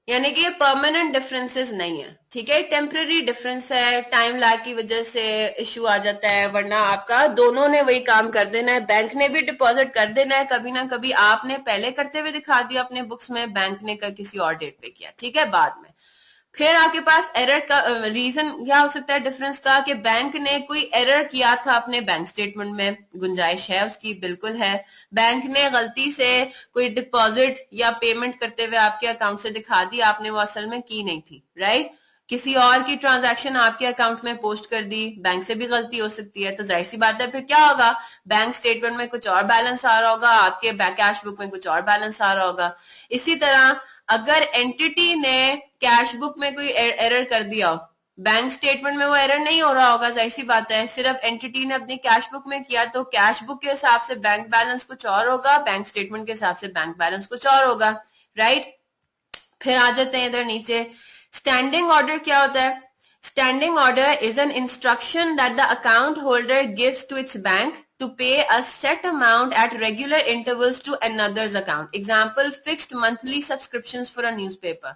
यानी कि ये परमानेंट डिफरेंसेस नहीं है, ठीक है, टेम्पररी डिफरेंस है, टाइम लैग की वजह से इश्यू आ जाता है, वरना आपका दोनों ने वही काम कर देना है, बैंक ने भी डिपॉजिट कर देना है, कभी ना कभी आपने पहले करते हुए दिखा दिया अपने बुक्स में, बैंक ने किसी और डेट पे किया, ठीक है, बाद में। फिर आपके पास एरर का रीजन क्या हो सकता है डिफरेंस का, कि बैंक ने कोई एरर किया था अपने बैंक स्टेटमेंट में, गुंजाइश है उसकी, बिल्कुल है। बैंक ने गलती से कोई डिपॉजिट या पेमेंट करते हुए आपके अकाउंट से दिखा दी, आपने वो असल में की नहीं थी, राइट। किसी और की ट्रांजैक्शन आपके अकाउंट में पोस्ट कर दी, बैंक से भी गलती हो सकती है, तो जाहिर सी बात है फिर क्या होगा, बैंक स्टेटमेंट में कुछ और बैलेंस आ रहा होगा, आपके कैश बुक में कुछ और बैलेंस आ रहा होगा। इसी तरह अगर एंटिटी ने कैश बुक में कोई एरर कर दिया हो, बैंक स्टेटमेंट में वो एरर नहीं हो रहा होगा, जाहिर सी बात है, सिर्फ एंटिटी ने अपनी कैश बुक में किया, तो कैश बुक के हिसाब से बैंक बैलेंस कुछ और होगा, बैंक स्टेटमेंट के हिसाब से बैंक बैलेंस कुछ और होगा, राइट। फिर आ जाते हैं इधर नीचे, स्टैंडिंग ऑर्डर क्या होता है। Standing order is an instruction that the account holder gives to its bank to pay a set amount at regular intervals to another's account. Example, fixed monthly subscriptions for a newspaper.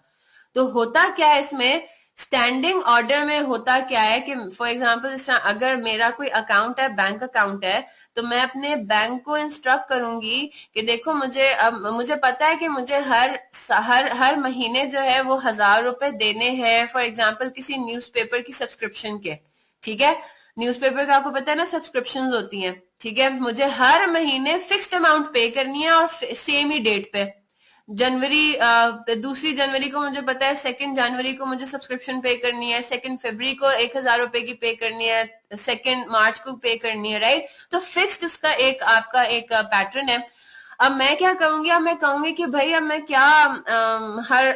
तो होता क्या है इसमें standing order में होता क्या है कि फॉर एग्जांपल जिस तरह अगर मेरा कोई अकाउंट है, बैंक अकाउंट है, तो मैं अपने बैंक को इंस्ट्रक्ट करूंगी कि देखो मुझे पता है कि मुझे हर महीने जो है वो 1000 रुपए देने हैं फॉर एग्जांपल किसी न्यूज़पेपर की सब्सक्रिप्शन के, ठीक है। न्यूज़पेपर का आपको पता है ना सब्सक्रिप्शंस होती हैं, ठीक है। मुझे हर महीने फिक्स्ड अमाउंट पे करनी है और सेम ही डेट पे। दूसरी जनवरी को मुझे पता है, 2 जनवरी को मुझे सब्सक्रिप्शन पे करनी है, 2 फरवरी को 1000 रुपए की पे करनी है, 2 मार्च को पे करनी है, राइट। तो फिक्स्ड उसका आपका एक पैटर्न है। अब मैं क्या करूंगी, अब मैं कहूंगी कि भाई अब मैं क्या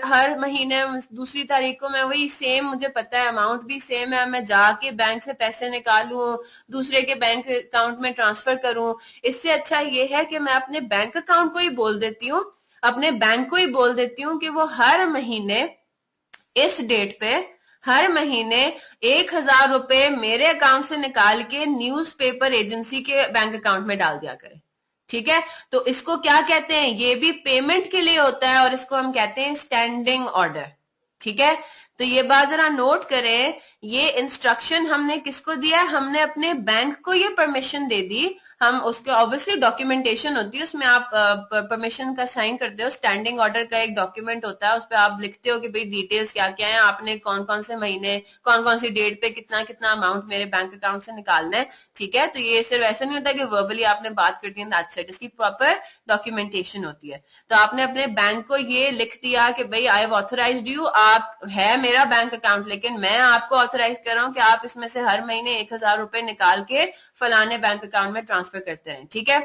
हर महीने दूसरी तारीख को मैं वही सेम, मुझे पता है अमाउंट भी सेम है, मैं जाके बैंक से पैसे निकालूं, दूसरे के बैंक अकाउंट में ट्रांसफर करूं। इससे अच्छा ये है कि मैं अपने बैंक अकाउंट को ही बोल देती हूँ, अपने बैंक को ही बोल देती हूँ कि वो हर महीने इस डेट पे हर महीने 1000 रुपए मेरे अकाउंट से निकाल के न्यूज़पेपर एजेंसी के बैंक अकाउंट में डाल दिया करें, ठीक है। तो इसको क्या कहते हैं, ये भी पेमेंट के लिए होता है और इसको हम कहते हैं स्टैंडिंग ऑर्डर, ठीक है। तो ये बात जरा नोट करें, ये इंस्ट्रक्शन हमने किसको दिया, हमने अपने बैंक को ये परमिशन दे दी। हम उसके ऑब्वियसली डॉक्यूमेंटेशन होती है, उसमें आप परमिशन का साइन करते हो, स्टैंडिंग ऑर्डर का एक डॉक्यूमेंट होता है, उस पर आप लिखते हो कि भाई डिटेल्स क्या क्या है, आपने कौन कौन से महीने कौन कौन सी डेट पे कितना कितना अमाउंट मेरे बैंक अकाउंट से निकालना है, ठीक है। तो ये सिर्फ ऐसा नहीं होता कि वर्बली आपने बात कर दी दैट्स इट, इसकी प्रॉपर डॉक्यूमेंटेशन होती है। तो आपने अपने बैंक को ये लिख दिया कि भाई आई हैव ऑथराइज्ड यू, आप है मेरा बैंक अकाउंट, लेकिन मैं आपको ऑथराइज कर रहा हूँ कि आप इसमें से हर महीने 1000 रुपए निकाल के फलाने बैंक अकाउंट में ट्रांसफर करते हैं, ठीक है।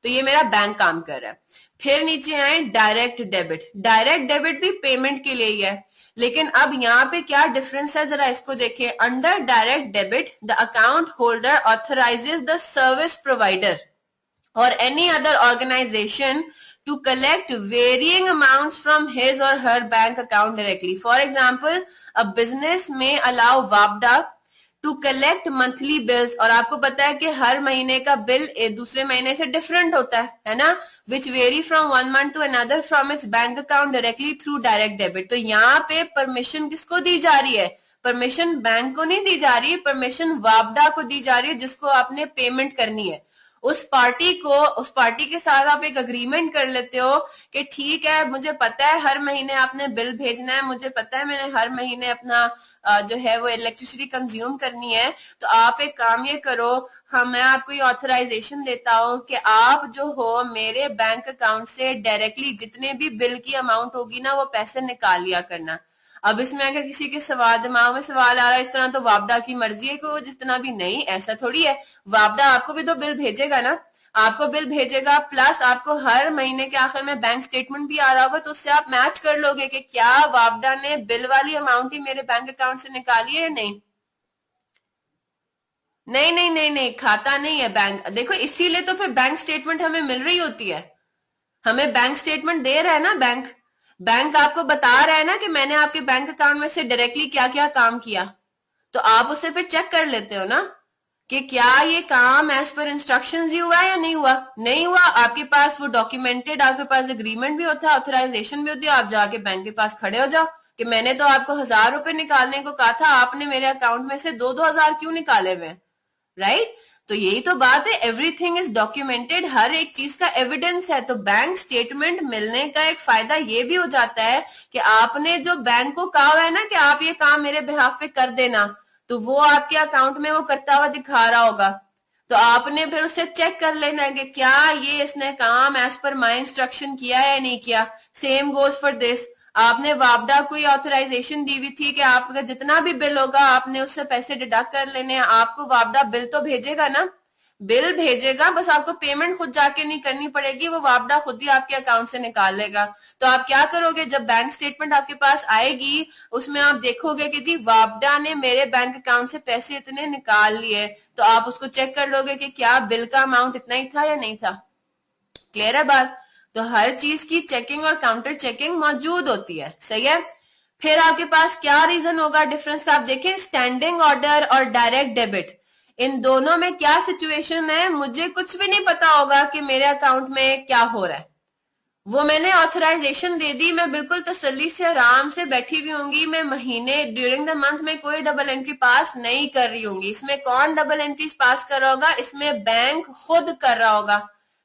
तो ये मेरा बैंक काम कर रहा है। फिर नीचे आए डायरेक्ट डेबिट। डायरेक्ट डेबिट भी पेमेंट के लिए ही है, लेकिन अब यहाँ पे क्या डिफरेंस है जरा इसको देखिए। Under direct debit the account holder authorises the service provider or any other organization to collect varying amounts from his or her bank account directly. For example, a business may allow WAPDA to collect monthly bills, और आपको पता है कि हर महीने का bill दूसरे महीने से डिफरेंट होता है ना, which vary from one month to another from its bank account directly through direct debit. तो यहाँ पे परमिशन किसको दी जा रही है, परमिशन बैंक को नहीं दी जा रही, परमिशन वापडा को दी जा रही है जिसको आपने पेमेंट करनी है। उस पार्टी के साथ आप एक अग्रीमेंट कर लेते हो कि ठीक है मुझे पता है हर महीने आपने बिल भेजना है, मुझे पता है मैंने हर महीने अपना जो है वो इलेक्ट्रिसिटी कंज्यूम करनी है, तो आप एक काम ये करो, मैं आपको ये ऑथराइजेशन देता हूं कि आप जो हो मेरे बैंक अकाउंट से डायरेक्टली जितने भी बिल की अमाउंट होगी ना वो पैसे निकाल लिया करना। अब इसमें अगर किसी के दिमाग में सवाल आ रहा है इस तरह तो वापडा की मर्जी है कि वो जितना भी, नहीं ऐसा थोड़ी है, वापडा आपको भी तो बिल भेजेगा ना, आपको बिल भेजेगा प्लस आपको हर महीने के आखिर में बैंक स्टेटमेंट भी आ रहा होगा, तो उससे आप मैच कर लोगे कि क्या वापडा ने बिल वाली अमाउंट ही मेरे बैंक अकाउंट से निकाली है या नहीं। नहीं नहीं नहीं नहीं, खाता नहीं है बैंक, देखो इसीलिए तो फिर बैंक स्टेटमेंट हमें मिल रही होती है, हमें बैंक स्टेटमेंट दे रहा है ना बैंक आपको बता रहा है ना कि मैंने आपके बैंक अकाउंट में से डायरेक्टली क्या क्या काम किया, तो आप उसे फिर चेक कर लेते हो ना कि क्या ये काम एज पर इंस्ट्रक्शंस ही हुआ या नहीं हुआ। नहीं हुआ, आपके पास वो डॉक्यूमेंटेड, आपके पास एग्रीमेंट भी होता है, ऑथराइजेशन भी होती है, आप जाके बैंक के पास खड़े हो जाओ कि मैंने तो आपको 1000 रुपए निकालने को कहा था, आपने मेरे अकाउंट में से 2-2 हजार क्यों निकाले हुए, राइट। तो यही तो बात है, एवरीथिंग इज डॉक्यूमेंटेड, हर एक चीज का एविडेंस है। तो बैंक स्टेटमेंट मिलने का एक फायदा ये भी हो जाता है कि आपने जो बैंक को कहा हुआ है ना कि आप ये काम मेरे बिहाफ पे कर देना, तो वो आपके अकाउंट में वो करता हुआ दिखा रहा होगा, तो आपने फिर उससे चेक कर लेना है कि क्या ये इसने काम एज पर माई इंस्ट्रक्शन किया है या नहीं किया। सेम गोज फॉर दिस, आपने वापडा को ऑथराइजेशन दी हुई थी कि आपका जितना भी बिल होगा आपने उससे पैसे डिडक्ट कर लेने हैं, आपको वापडा बिल तो भेजेगा ना, बिल भेजेगा, बस आपको पेमेंट खुद जाके नहीं करनी पड़ेगी, वो वापडा खुद ही आपके अकाउंट से निकाल लेगा। तो आप क्या करोगे, जब बैंक स्टेटमेंट आपके पास आएगी उसमें आप देखोगे कि जी वापडा ने मेरे बैंक अकाउंट से पैसे इतने निकाल लिए, तो आप उसको चेक कर लोगे कि क्या बिल का अमाउंट इतना ही था या नहीं था। क्लियर है बात। तो हर चीज की चेकिंग और काउंटर चेकिंग मौजूद होती है, सही है। फिर आपके पास क्या रीजन होगा डिफरेंस का, आप देखें स्टैंडिंग ऑर्डर और डायरेक्ट डेबिट, इन दोनों में क्या सिचुएशन है, मुझे कुछ भी नहीं पता होगा कि मेरे अकाउंट में क्या हो रहा है, वो मैंने ऑथराइजेशन दे दी, मैं बिल्कुल तसल्ली से आराम से बैठी हुई होंगी, मैं महीने ड्यूरिंग द मंथ में कोई डबल एंट्री पास नहीं कर रही होंगी। इसमें कौन डबल एंट्रीज पास कर रहा होगा? इसमें बैंक खुद कर रहा होगा,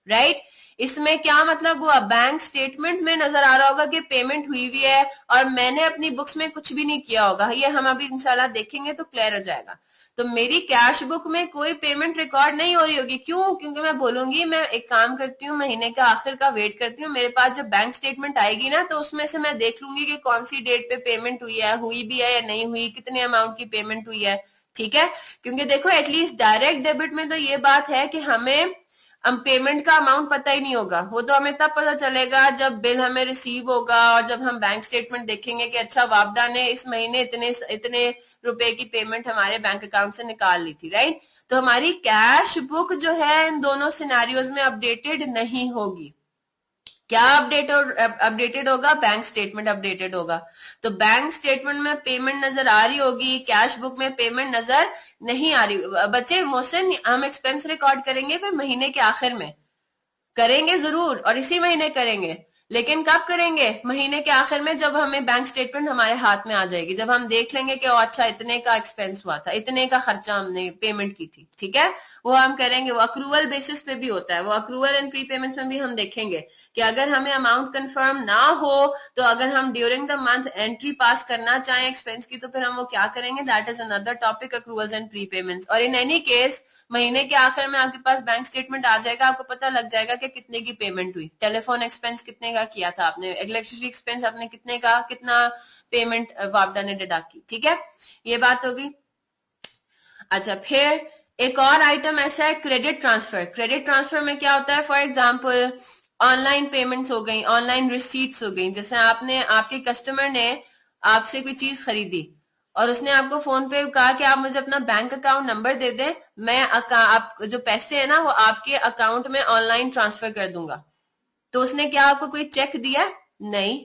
राइट। इसमें क्या मतलब हुआ? बैंक स्टेटमेंट में नजर आ रहा होगा कि पेमेंट हुई हुई है, और मैंने अपनी बुक्स में कुछ भी नहीं किया होगा। ये हम अभी इंशाल्लाह देखेंगे तो क्लियर हो जाएगा। तो मेरी कैश बुक में कोई पेमेंट रिकॉर्ड नहीं हो रही होगी। क्यों? क्योंकि मैं बोलूंगी मैं एक काम करती हूँ, महीने का आखिर का वेट करती हूँ, मेरे पास जब बैंक स्टेटमेंट आएगी ना तो उसमें से मैं देख लूंगी कि कौन सी डेट पे पेमेंट हुई है, हुई भी है या नहीं हुई, कितने अमाउंट की पेमेंट हुई है, ठीक है। क्योंकि देखो एटलीस्ट डायरेक्ट डेबिट में तो ये बात है कि हमें हम पेमेंट का अमाउंट पता ही नहीं होगा। वो तो हमें तब पता चलेगा जब बिल हमें रिसीव होगा और जब हम बैंक स्टेटमेंट देखेंगे कि अच्छा वापडा ने इस महीने इतने इतने रुपए की पेमेंट हमारे बैंक अकाउंट से निकाल ली थी, राइट। तो हमारी कैश बुक जो है इन दोनों सिनेरियोज में अपडेटेड नहीं होगी। क्या अपडेटेड होगा? बैंक स्टेटमेंट अपडेटेड होगा। तो बैंक स्टेटमेंट में पेमेंट नजर आ रही होगी, कैश बुक में पेमेंट नजर नहीं आ रही। बच्चे मोहसिन, हम एक्सपेंस रिकॉर्ड करेंगे फिर महीने के आखिर में करेंगे जरूर, और इसी महीने करेंगे, लेकिन कब करेंगे? महीने के आखिर में, जब हमें बैंक स्टेटमेंट हमारे हाथ में आ जाएगी, जब हम देख लेंगे कि अच्छा इतने का एक्सपेंस हुआ था, इतने का खर्चा हमने पेमेंट की थी, ठीक है। वो हम करेंगे। वो अक्रूवल बेसिस पे भी होता है, वो अक्रूवल एंड प्री पेमेंट्स में भी हम देखेंगे कि अगर हमें अमाउंट कंफर्म ना हो तो अगर हम ड्यूरिंग द मंथ एंट्री पास करना चाहें एक्सपेंस की तो फिर हम वो क्या करेंगे? That is another topic, accruals and pre payments. और इन एनी केस महीने के आखिर में आपके पास बैंक स्टेटमेंट आ जाएगा, आपको पता लग जाएगा कि कितने की पेमेंट हुई, टेलीफोन एक्सपेंस कितने का किया था आपने, इलेक्ट्रिसिटी एक्सपेंस आपने कितने का, कितना पेमेंट वापडा ने डिडक्ट की, ठीक है। ये बात होगी। अच्छा, फिर एक और आइटम ऐसा है क्रेडिट ट्रांसफर। क्रेडिट ट्रांसफर में क्या होता है? फॉर एग्जाम्पल ऑनलाइन पेमेंट्स हो गई, ऑनलाइन रिसीट्स हो गई। जैसे आपने, आपके कस्टमर ने आपसे कोई चीज खरीदी और उसने आपको फोन पे कहा कि आप मुझे अपना बैंक अकाउंट नंबर दे दें, मैं आप जो पैसे है ना वो आपके अकाउंट में ऑनलाइन ट्रांसफर कर दूंगा। तो उसने क्या आपको कोई चेक दिया? नहीं।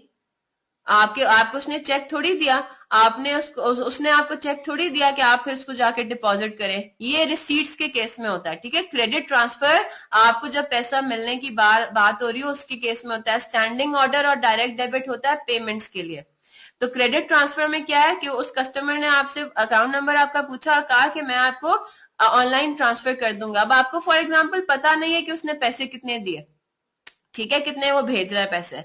आपको उसने चेक थोड़ी दिया, आपने उसने आपको चेक थोड़ी दिया कि आप फिर उसको जाके डिपॉजिट करें। ये रिसीट्स के केस में होता है, ठीक है। क्रेडिट ट्रांसफर आपको जब पैसा मिलने की बात हो रही हो उसके केस में होता है। स्टैंडिंग ऑर्डर और डायरेक्ट डेबिट होता है पेमेंट्स के लिए। तो क्रेडिट ट्रांसफर में क्या है कि उस कस्टमर ने आपसे अकाउंट नंबर आपका पूछा और कहा कि मैं आपको ऑनलाइन ट्रांसफर कर दूंगा। अब आपको फॉर एग्जाम्पल पता नहीं है कि उसने पैसे कितने दिए, ठीक है, कितने वो भेज रहा है पैसे।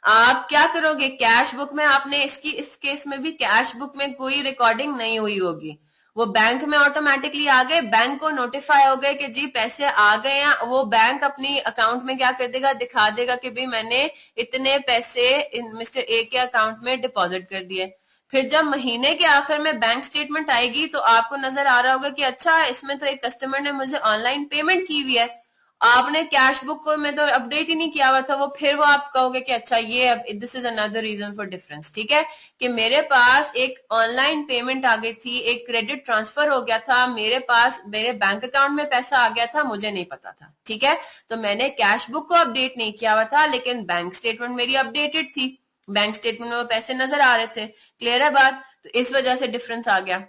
आप क्या करोगे? कैश बुक में आपने इस केस में भी कैश बुक में कोई रिकॉर्डिंग नहीं हुई होगी। वो बैंक में ऑटोमेटिकली आ गए, बैंक को नोटिफाई हो गए कि जी पैसे आ गए हैं। वो बैंक अपनी अकाउंट में क्या कर देगा? दिखा देगा कि भाई मैंने इतने पैसे मिस्टर ए के अकाउंट में डिपॉजिट कर दिए। फिर जब महीने के आखिर में बैंक स्टेटमेंट आएगी तो आपको नजर आ रहा होगा कि अच्छा इसमें तो एक कस्टमर ने मुझे ऑनलाइन पेमेंट की हुई है, आपने कैश बुक को में तो अपडेट ही नहीं किया हुआ था वो। फिर वो आप कहोगे कि अच्छा ये this is another reason for difference, ठीक है, कि मेरे पास एक ऑनलाइन पेमेंट आ गई थी, एक क्रेडिट ट्रांसफर हो गया था, मेरे पास मेरे बैंक अकाउंट में पैसा आ गया था, मुझे नहीं पता था, ठीक है। तो मैंने कैश बुक को अपडेट नहीं किया हुआ था लेकिन बैंक स्टेटमेंट मेरी अपडेटेड थी, बैंक स्टेटमेंट में वो पैसे नजर आ रहे थे। क्लियर है बात? तो इस वजह से डिफरेंस आ गया।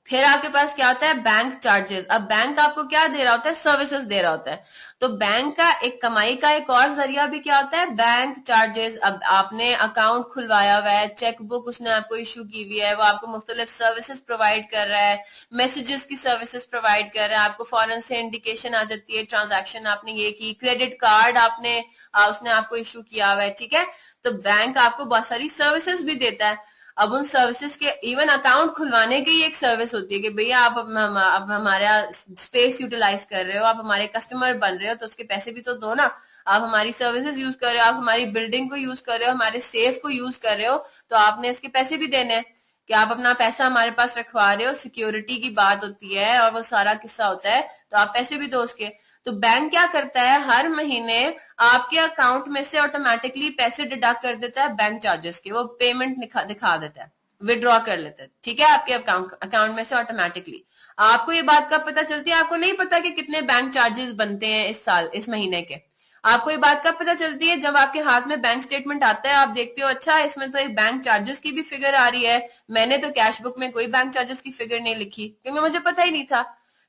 फिर आपके पास क्या होता है? Bank charges. अब बैंक आपको क्या दे रहा होता है? सर्विसेज दे रहा होता है। तो बैंक का एक कमाई का एक और जरिया भी क्या होता है? Bank charges. अब आपने अकाउंट खुलवाया हुआ है, चेक बुक उसने आपको इशू की हुई है, वो आपको मुख्तलिफ सर्विसेज प्रोवाइड कर रहा है, मैसेजेस की सर्विसेज प्रोवाइड कर रहा है, आपको फौरन से इंडिकेशन आ जाती है ट्रांजैक्शन आपने ये की, क्रेडिट कार्ड आपने उसने आपको इशू किया हुआ है, ठीक है। तो बैंक आपको बहुत सारी सर्विसेज भी देता है। अब उन सर्विसेज के, इवन अकाउंट खुलवाने की एक सर्विस होती है कि भैया आप अब हमारा स्पेस यूटिलाइज कर रहे हो, आप हमारे कस्टमर बन रहे हो तो उसके पैसे भी तो दो ना। आप हमारी सर्विसेज यूज कर रहे हो, आप हमारी बिल्डिंग को यूज कर रहे हो, हमारे सेफ को यूज कर रहे हो, तो आपने इसके पैसे भी देने हैं कि आप अपना पैसा हमारे पास रखवा रहे हो। सिक्योरिटी की बात होती है और वो सारा किस्सा होता है, तो आप पैसे भी दो उसके। तो बैंक क्या करता है? हर महीने आपके अकाउंट में से ऑटोमेटिकली पैसे डिडक्ट कर देता है बैंक चार्जेस के, वो पेमेंट दिखा देता है, विड्रॉ कर लेता है, ठीक है, आपके अकाउंट में से ऑटोमेटिकली। आपको ये बात कब पता चलती है? आपको नहीं पता कि कितने बैंक चार्जेस बनते हैं इस साल, इस महीने के। आपको ये बात कब पता चलती है? जब आपके हाथ में बैंक स्टेटमेंट आता है, आप देखते हो अच्छा इसमें तो एक बैंक चार्जेस की भी फिगर आ रही है, मैंने तो कैश बुक में कोई बैंक चार्जेस की फिगर नहीं लिखी क्योंकि मुझे पता ही नहीं था,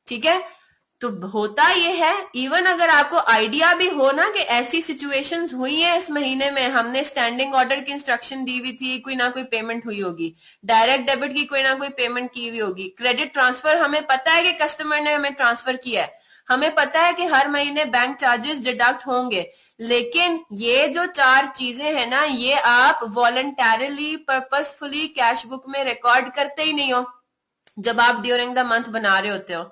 ठीक है। तो होता ये है, इवन अगर आपको आइडिया भी हो ना कि ऐसी सिचुएशंस हुई है इस महीने में, हमने स्टैंडिंग ऑर्डर की इंस्ट्रक्शन दी हुई थी, कोई ना कोई पेमेंट हुई होगी, डायरेक्ट डेबिट की कोई ना कोई पेमेंट की हुई होगी, क्रेडिट ट्रांसफर हमें पता है कि कस्टमर ने हमें ट्रांसफर किया है, हमें पता है कि हर महीने बैंक चार्जेस डिडक्ट होंगे, लेकिन ये जो 4 चीजें हैं ना, ये आप वॉलंटरली पर्पसफुली कैश बुक में रिकॉर्ड करते ही नहीं हो जब आप ड्यूरिंग द मंथ बना रहे होते हो।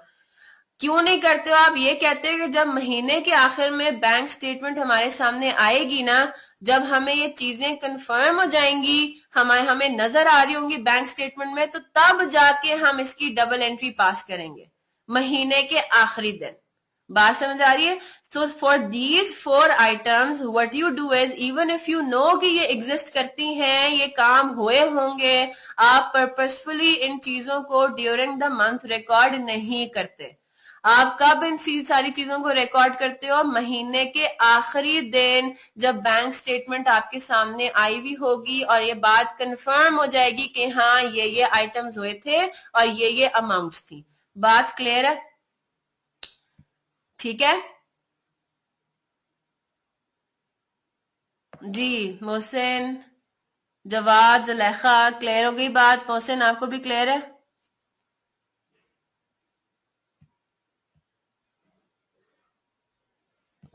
क्यों नहीं करते हो? आप ये कहते हैं कि जब महीने के आखिर में बैंक स्टेटमेंट हमारे सामने आएगी ना, जब हमें ये चीजें कंफर्म हो जाएंगी, हमें नजर आ रही होंगी बैंक स्टेटमेंट में, तो तब जाके हम इसकी डबल एंट्री पास करेंगे महीने के आखिरी दिन। बात समझ आ रही है? So for these 4 items what you do is, even if you know कि ये एग्जिस्ट करती हैं, ये काम हुए होंगे, आप पर्पसफुली इन चीजों को ड्यूरिंग द मंथ रिकॉर्ड नहीं करते। आप कब इन सारी चीजों को रिकॉर्ड करते हो? महीने के आखिरी दिन, जब बैंक स्टेटमेंट आपके सामने आई हुई होगी और ये बात कंफर्म हो जाएगी कि हाँ ये आइटम्स हुए थे और ये अमाउंट्स थी। बात क्लियर है? ठीक है जी। मोहसिन, जवाद, जुलेखा, क्लियर हो गई बात? मोहसिन आपको भी क्लियर है?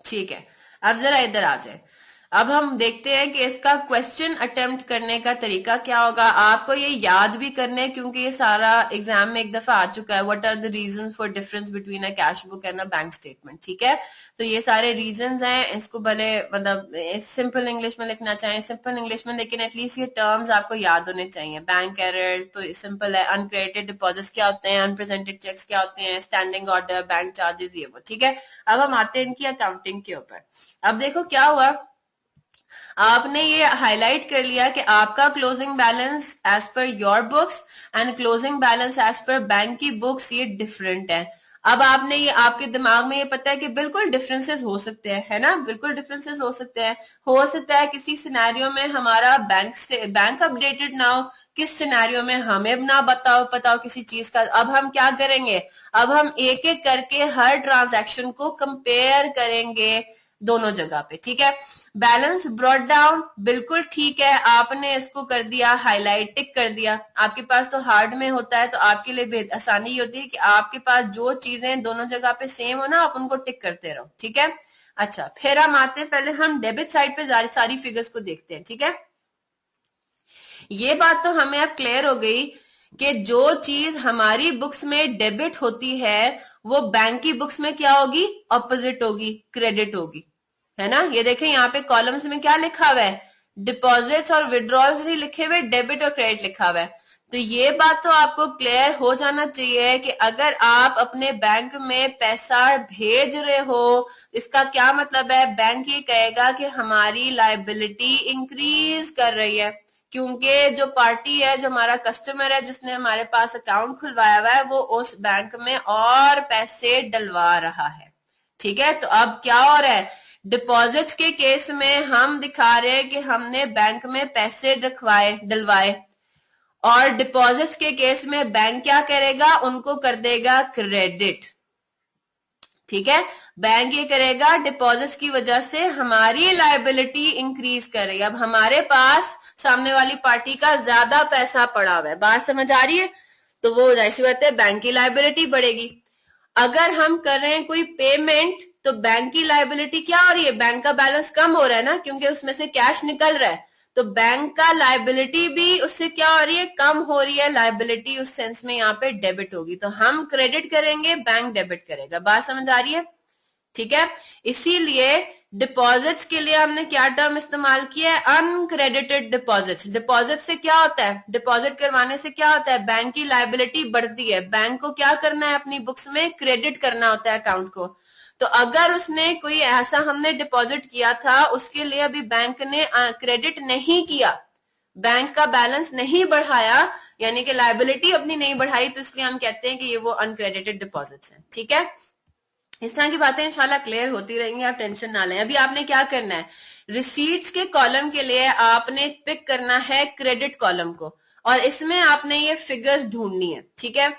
ठीक है, अब जरा इधर आ जाए। अब हम देखते हैं कि इसका क्वेश्चन अटेम्प्ट करने का तरीका क्या होगा। आपको ये याद भी करना है क्योंकि ये सारा एग्जाम में एक दफा आ चुका है। What are the reason for difference between a cash book and a bank statement. ठीक है, तो ये सारे रीजंस हैं। इसको भले मतलब सिंपल इंग्लिश में लिखना चाहें सिंपल इंग्लिश में, लेकिन एटलीस्ट ये टर्म्स आपको याद होने चाहिए। बैंक एरर तो सिंपल है, अनक्रेडिटेड डिपॉजिट्स क्या होते हैं, अनप्रेजेंटेड चेक्स क्या होते हैं, स्टैंडिंग ऑर्डर, बैंक चार्जेस, ये वो। ठीक है, अब हम आते हैं इनकी अकाउंटिंग के ऊपर। अब देखो क्या हुआ, आपने ये हाईलाइट कर लिया कि आपका closing balance as per your books and closing balance as per bank की बुक्स ये डिफरेंट है। अब आपने ये, आपके दिमाग में ये पता है कि बिल्कुल डिफरेंसेस हो सकते हैं, है ना, बिल्कुल डिफरेंसेस हो सकते हैं। हो सकता है किसी सिनेरियो में हमारा बैंक अपडेटेड ना हो, किस सिनेरियो में हमें ना पता हो किसी चीज का। अब हम क्या करेंगे, अब हम एक एक करके हर ट्रांजैक्शन को कंपेयर करेंगे दोनों जगह पे। ठीक है, बैलेंस ब्रॉट डाउन, बिल्कुल ठीक है, आपने इसको कर दिया हाईलाइट, टिक कर दिया। आपके पास तो हार्ड में होता है तो आपके लिए आसानी ही होती है कि आपके पास जो चीजें दोनों जगह पे सेम हो ना, आप उनको टिक करते रहो। ठीक है, अच्छा फिर हम आते हैं, पहले हम डेबिट साइड पे सारी फिगर्स को देखते हैं। ठीक है, ये बात तो हमें अब क्लियर हो गई कि जो चीज हमारी बुक्स में डेबिट होती है वो बैंक की बुक्स में क्या होगी, ऑपोजिट होगी, क्रेडिट होगी, है ना। ये देखें यहाँ पे कॉलम्स में क्या लिखा हुआ है, डिपॉजिट्स और विड्रॉल्स नहीं लिखे हुए, डेबिट और क्रेडिट लिखा हुआ है। तो ये बात तो आपको क्लियर हो जाना चाहिए कि अगर आप अपने बैंक में पैसा भेज रहे हो, इसका क्या मतलब है, बैंक ये कहेगा कि हमारी लायबिलिटी इंक्रीज कर रही है, क्योंकि जो पार्टी है, जो हमारा कस्टमर है, जिसने हमारे पास अकाउंट खुलवाया हुआ है, वो उस बैंक में और पैसे डलवा रहा है। ठीक है, तो अब क्या हो रहा है, डिपॉजिट्स के केस में हम दिखा रहे हैं कि हमने बैंक में पैसे डलवाए, और डिपॉजिट्स के केस में बैंक क्या करेगा, उनको कर देगा क्रेडिट। ठीक है, बैंक ये करेगा डिपॉजिट्स की वजह से हमारी लायबिलिटी इंक्रीज कर रही है, अब हमारे पास सामने वाली पार्टी का ज्यादा पैसा पड़ा हुआ है। बात समझ आ रही है? तो वो जाहिर सी बात है बैंक की लायबिलिटी बढ़ेगी। अगर हम कर रहे हैं कोई पेमेंट तो बैंक की लायबिलिटी क्या हो रही है, बैंक का बैलेंस कम हो रहा है ना, क्योंकि उसमें से कैश निकल रहा है, तो बैंक का लायबिलिटी भी उससे क्या हो रही है, कम हो रही है। लायबिलिटी उस सेंस में यहाँ पे डेबिट होगी, तो हम क्रेडिट करेंगे, बैंक डेबिट करेगा। बात समझ आ रही है? ठीक है, इसीलिए डिपॉजिट्स के लिए हमने क्या टर्म इस्तेमाल किया है, अनक्रेडिटेड डिपॉजिट्स। डिपॉजिट से क्या होता है, डिपॉजिट करवाने से क्या होता है, बैंक की लायबिलिटी बढ़ती है, बैंक को क्या करना है, अपनी बुक्स में क्रेडिट करना होता है अकाउंट को। तो अगर उसने कोई ऐसा हमने डिपॉजिट किया था, उसके लिए अभी बैंक ने क्रेडिट नहीं किया, बैंक का बैलेंस नहीं बढ़ाया, यानी कि लायबिलिटी अपनी नहीं बढ़ाई, तो इसलिए हम कहते हैं कि ये वो अनक्रेडिटेड डिपॉजिट्स हैं। ठीक है, इस तरह की बातें इंशाल्लाह क्लियर होती रहेंगी, आप टेंशन ना लें। अभी आपने क्या करना है, रिसीट्स के कॉलम के लिए आपने पिक करना है क्रेडिट कॉलम को, और इसमें आपने ये फिगर्स ढूंढनी है। ठीक है,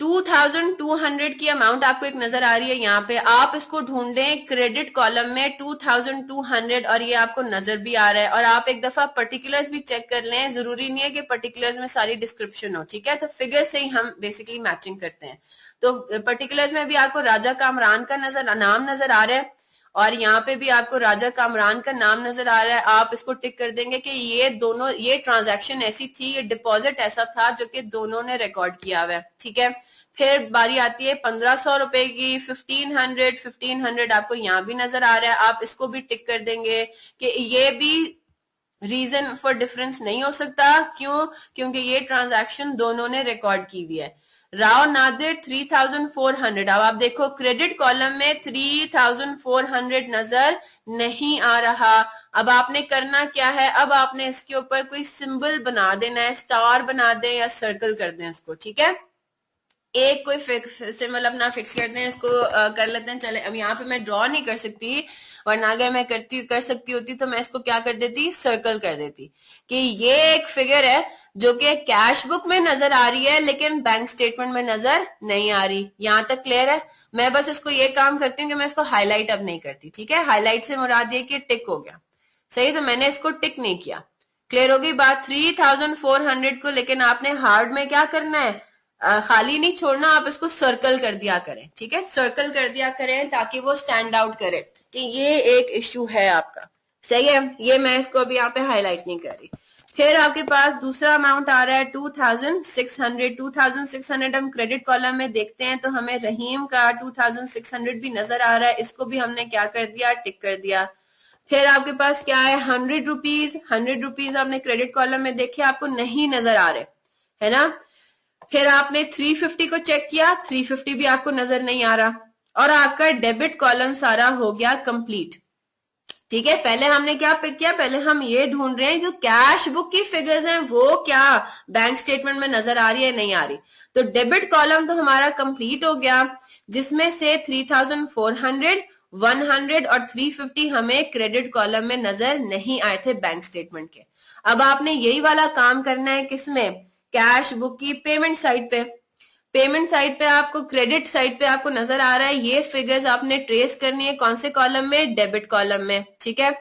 2200 की अमाउंट आपको एक नजर आ रही है यहाँ पे, आप इसको ढूंढें क्रेडिट कॉलम में 2200 और ये आपको नजर भी आ रहा है। और आप एक दफा पर्टिकुलर्स भी चेक कर लें, जरूरी नहीं है कि पर्टिकुलर्स में सारी डिस्क्रिप्शन हो, ठीक है। तो फिगर से ही हम बेसिकली मैचिंग करते हैं। तो पर्टिकुलर्स में भी आपको राजा कामरान का नाम नजर आ रहा है और यहाँ पे भी आपको राजा कामरान का नाम नजर आ रहा है। आप इसको टिक कर देंगे कि ये दोनों, ये ट्रांजैक्शन ऐसी थी, ये डिपॉजिट ऐसा था जो कि दोनों ने रिकॉर्ड किया हुआ है, ठीक है। फिर बारी आती है 1500 रुपए की, 1500 आपको यहाँ भी नजर आ रहा है, आप इसको भी टिक कर देंगे कि ये भी रीजन फॉर डिफरेंस नहीं हो सकता। क्यों? क्योंकि ये ट्रांजैक्शन दोनों ने रिकॉर्ड की हुई है। राव नादिर 3400, अब आप देखो क्रेडिट कॉलम में 3400 नजर नहीं आ रहा। अब आपने करना क्या है, अब आपने इसके ऊपर कोई सिंबल बना देना है, स्टार बना दें या सर्कल कर दें इसको, ठीक है। एक कोई सिंबल अपना फिक्स करते हैं, इसको कर लेते हैं। चले, अब यहाँ पे मैं ड्रॉ नहीं कर सकती, वरना अगर मैं कर सकती होती तो मैं इसको क्या कर देती, सर्कल कर देती कि ये एक फिगर है जो कि कैश बुक में नजर आ रही है लेकिन बैंक स्टेटमेंट में नजर नहीं आ रही। यहां तक क्लियर है? मैं बस इसको ये काम करती हूँ कि मैं इसको हाईलाइट अब नहीं करती, ठीक है। हाईलाइट से मुराद ये कि टिक हो गया, सही, तो मैंने इसको टिक नहीं किया। क्लियर होगी बात? 3400 को लेकिन आपने हार्ड में क्या करना है, खाली नहीं छोड़ना, आप इसको सर्कल कर दिया करें, ठीक है। सर्कल कर दिया करें ताकि वो स्टैंड आउट करे कि ये एक इश्यू है आपका, सही है। ये मैं इसको अभी यहाँ पे हाईलाइट नहीं कर रही। फिर आपके पास दूसरा अमाउंट आ रहा है 2600 हम क्रेडिट कॉलम में देखते हैं तो हमें रहीम का 2600 भी नजर आ रहा है, इसको भी हमने क्या कर दिया, टिक कर दिया। फिर आपके पास क्या है, 100 रुपीज आपने क्रेडिट कॉलम में देखे, आपको नहीं नजर आ रहे, है ना। फिर आपने 350 को चेक किया, 350 भी आपको नजर नहीं आ रहा और आपका डेबिट कॉलम सारा हो गया कंप्लीट, ठीक है। पहले हमने क्या पिक किया, पहले हम ये ढूंढ रहे हैं जो कैश बुक की फिगर्स हैं वो क्या बैंक स्टेटमेंट में नजर आ रही है, नहीं आ रही। तो डेबिट कॉलम तो हमारा कंप्लीट हो गया, जिसमें से 3400, 100 और 350 हमें क्रेडिट कॉलम में नजर नहीं आए थे बैंक स्टेटमेंट के। अब आपने यही वाला काम करना है किसमें, कैश बुक की पेमेंट साइड पे। पेमेंट साइड पे आपको, क्रेडिट साइड पे आपको नजर आ रहा है, ये फिगर्स आपने ट्रेस करनी है कौन से कॉलम में, डेबिट कॉलम में, ठीक है।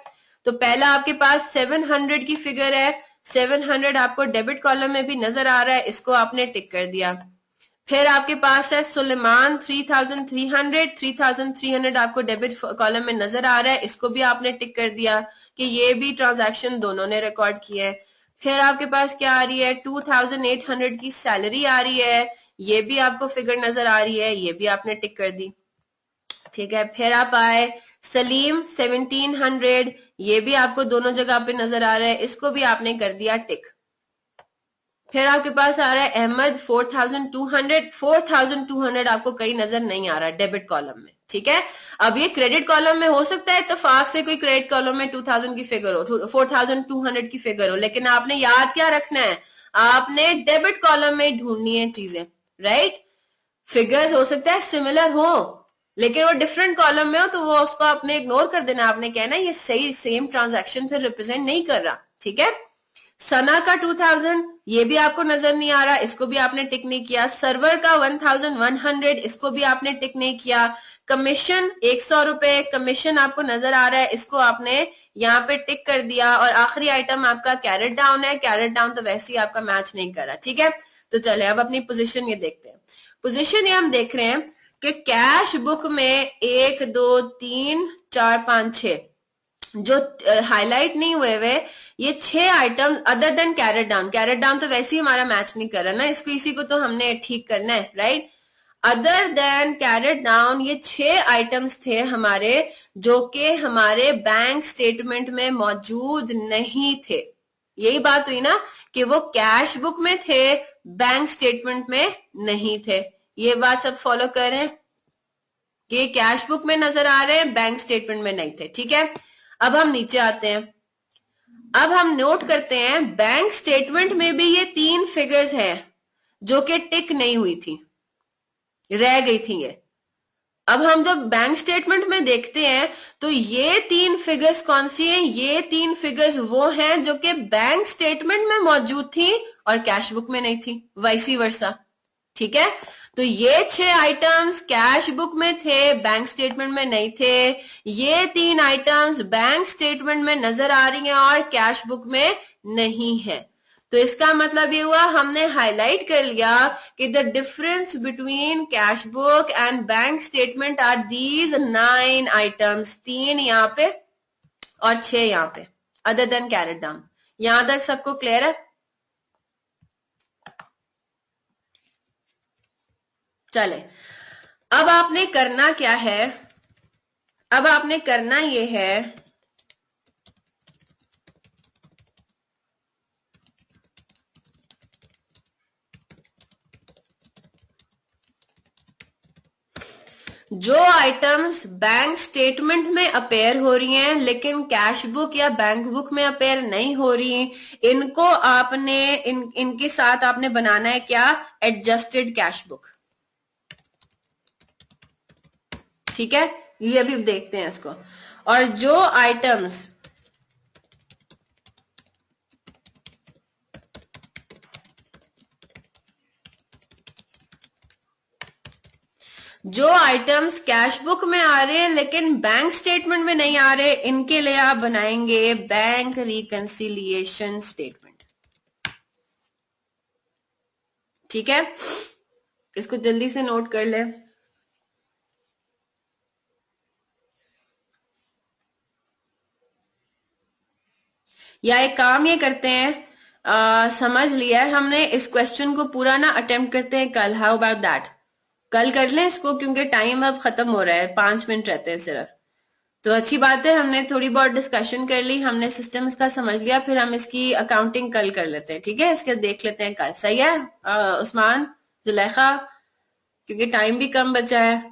तो पहला आपके पास 700 की फिगर है, 700 आपको डेबिट कॉलम में भी नजर आ रहा है, इसको आपने टिक कर दिया। फिर आपके पास है सुलेमान 3300 आपको डेबिट कॉलम में नजर आ रहा है, इसको भी आपने टिक कर दिया कि ये भी ट्रांजैक्शन दोनों ने रिकॉर्ड किया है। फिर आपके पास क्या आ रही है, 2800 की सैलरी आ रही है, ये भी आपको फिगर नजर आ रही है, ये भी आपने टिक कर दी, ठीक है। फिर आप आए सलीम 1700, ये भी आपको दोनों जगह पे नजर आ रहा है, इसको भी आपने कर दिया टिक। फिर आपके पास आ रहा है अहमद 4200 आपको कहीं नजर नहीं आ रहा डेबिट कॉलम में, ठीक है। अब ये क्रेडिट कॉलम में हो सकता है इत्तेफाक से कोई क्रेडिट कॉलम में 2000 की फिगर हो, 4200 की फिगर हो, लेकिन आपने याद क्या रखना है, आपने डेबिट कॉलम में ढूंढनी है चीजें, राइट। फिगर्स हो सकता है सिमिलर हो लेकिन वो डिफरेंट कॉलम में हो तो वो उसको आपने इग्नोर कर देना, आपने कहना ये सही सेम ट्रांजैक्शन फिर रिप्रेजेंट नहीं कर रहा, ठीक है। सना का 2000 ये भी आपको नजर नहीं आ रहा, इसको भी आपने टिक नहीं किया। सर्वर का 1100 इसको भी आपने टिक नहीं किया। कमीशन 100 रुपए कमीशन आपको नजर आ रहा है, इसको आपने यहाँ पे टिक कर दिया। और आखिरी आइटम आपका कैरेट डाउन है, कैरेट डाउन तो वैसे ही आपका मैच नहीं कर रहा, ठीक है। तो चले अब अपनी पोजीशन ये देखते हैं। पोजीशन ये हम देख रहे हैं कि कैश बुक में 1 2 3 4 5 6 जो हाईलाइट नहीं हुए हुए ये 6 item other than carried down तो वैसे ही हमारा मैच नहीं कर रहा ना, इसको इसी को तो हमने ठीक करना है, right. Other than carried down ये 6 आइटम्स थे हमारे जो कि हमारे बैंक स्टेटमेंट में मौजूद नहीं थे। यही बात हुई ना कि वो कैश बुक में थे, बैंक स्टेटमेंट में नहीं थे। ये बात सब फॉलो कर रहे हैं कि कैश बुक में नजर आ रहे हैं, बैंक स्टेटमेंट में नहीं थे, ठीक है। अब हम नीचे आते हैं, अब हम नोट करते हैं बैंक स्टेटमेंट में भी ये 3 फिगर्स हैं जो कि टिक नहीं हुई थी, रह गई थी ये। अब हम जब बैंक स्टेटमेंट में देखते हैं तो ये 3 फिगर्स कौन सी हैं, ये 3 फिगर्स वो हैं जो कि बैंक स्टेटमेंट में मौजूद थी और कैश बुक में नहीं थी, वाइसी वर्सा, ठीक है, तो ये 6 आइटम्स कैश बुक में थे, बैंक स्टेटमेंट में नहीं थे। ये 3 आइटम्स बैंक स्टेटमेंट में नजर आ रही हैं और कैश बुक में नहीं है। तो इसका मतलब ये हुआ हमने हाईलाइट कर लिया कि the difference between cash book and bank statement are these 9 items, 3 यहाँ पे और 6 यहाँ पे, अदर देन कैरेट डाउन। यहां तक सबको क्लियर है? चले, अब आपने करना क्या है, अब आपने करना ये है जो आइटम्स बैंक स्टेटमेंट में अपेयर हो रही हैं लेकिन कैश बुक या बैंक बुक में अपेयर नहीं हो रही, इनको आपने इनके साथ आपने बनाना है क्या, एडजस्टेड कैश बुक। ठीक है, ये अभी देखते हैं इसको। और जो आइटम्स कैश बुक में आ रहे हैं लेकिन बैंक स्टेटमेंट में नहीं आ रहे, इनके लिए आप बनाएंगे बैंक रिकंसिलिएशन स्टेटमेंट। ठीक है, इसको जल्दी से नोट कर ले। या एक काम ये करते हैं, समझ लिया है हमने, इस क्वेश्चन को पूरा ना अटेम्प्ट करते हैं कल। How about that? कल कर लें इसको, क्योंकि टाइम अब खत्म हो रहा है, 5 मिनट रहते हैं सिर्फ। तो अच्छी बात है, हमने थोड़ी बहुत डिस्कशन कर ली, हमने सिस्टम इसका समझ लिया, फिर हम इसकी अकाउंटिंग कल कर लेते हैं। ठीक है, इसके देख लेते हैं कल। सही है उस्मान, जुलेखा? क्योंकि टाइम भी कम बचा है।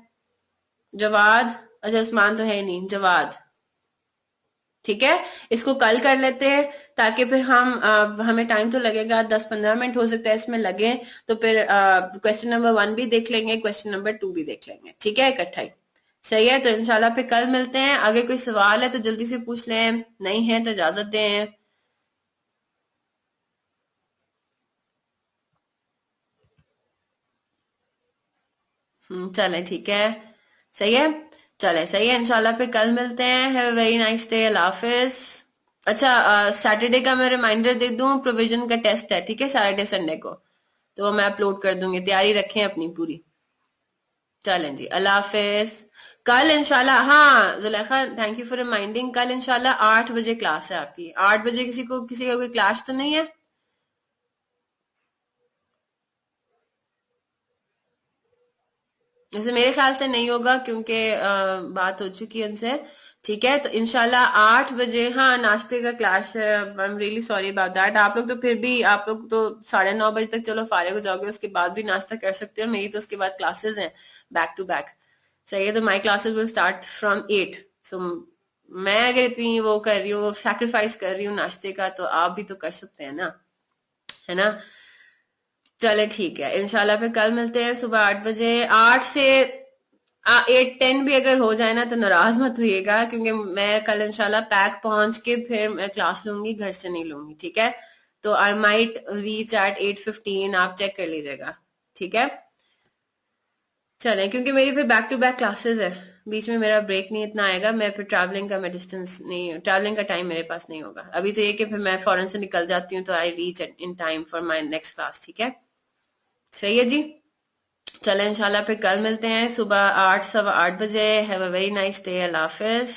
जवाद, अच्छा उस्मान तो है नहीं, जवाद। ठीक है, इसको कल कर लेते हैं ताकि फिर हमें टाइम तो लगेगा, 10-15 मिनट हो सकता है इसमें लगे, तो फिर क्वेश्चन नंबर 1 भी देख लेंगे, क्वेश्चन नंबर 2 भी देख लेंगे। ठीक है, इकट्ठा ही। सही है, तो इंशाल्लाह फिर कल मिलते हैं। अगर कोई सवाल है तो जल्दी से पूछ लें, नहीं है तो इजाजत दें। चले, ठीक है, सही है, चले सही है, इंशाल्लाह फिर कल मिलते हैं। Have a very nice day, अल्लाह हाफिज। अच्छा, सैटरडे का मैं रिमाइंडर दे दूं, प्रोविजन का टेस्ट है, ठीक है, सैटरडे संडे को, तो मैं अपलोड कर दूंगी, तैयारी रखें अपनी पूरी। चलें जी, अल्लाह हाफिज। कल इंशाल्लाह, हाँ Zulekha thank you for reminding, कल इंशाल्लाह 8 बजे क्लास है आपकी। 8 बजे किसी का कोई क्लास तो नहीं है? जैसे मेरे ख्याल से नहीं होगा, क्योंकि बात हो चुकी है उनसे। ठीक है, तो इंशाल्लाह 8 बजे, हाँ नाश्ते का क्लास है। I am really sorry about that. आप लोग तो फिर भी, आप लोग तो 9:30 बजे तक चलो फारिग हो जाओगे, उसके बाद भी नाश्ता कर सकते हो। मेरी तो उसके बाद क्लासेस हैं बैक टू बैक। सही है, तो my classes will start from 8। सो मैं अगर इतनी वो कर रही हूँ, सैक्रिफाइस कर रही हूँ नाश्ते का, तो आप भी तो कर सकते हैं ना, है ना? चले ठीक है, इंशाल्लाह फिर कल मिलते हैं सुबह 8 बजे। 8 से 8:10 भी अगर हो जाए ना तो नाराज मत होइएगा, क्योंकि मैं कल इंशाल्लाह पैक पहुंच के फिर मैं क्लास लूंगी, घर से नहीं लूंगी। ठीक है, तो आई माइट रीच एट 8:15, आप चेक कर लीजिएगा। ठीक है, चले, क्योंकि मेरी फिर बैक टू बैक क्लासेस है, बीच में मेरा ब्रेक नहीं इतना आएगा। मैं फिर ट्रैवलिंग का मैं डिस्टेंस नहीं, ट्रैवलिंग का टाइम मेरे पास नहीं होगा अभी। तो ये कि फिर मैं फौरन से निकल जाती हूँ, तो I reach in time for my next class. ठीक है, सही है जी। चले इंशाल्लाह फिर कल मिलते हैं सुबह 8, 8:15 बजे। Have a very nice day, अल्लाह हाफिज।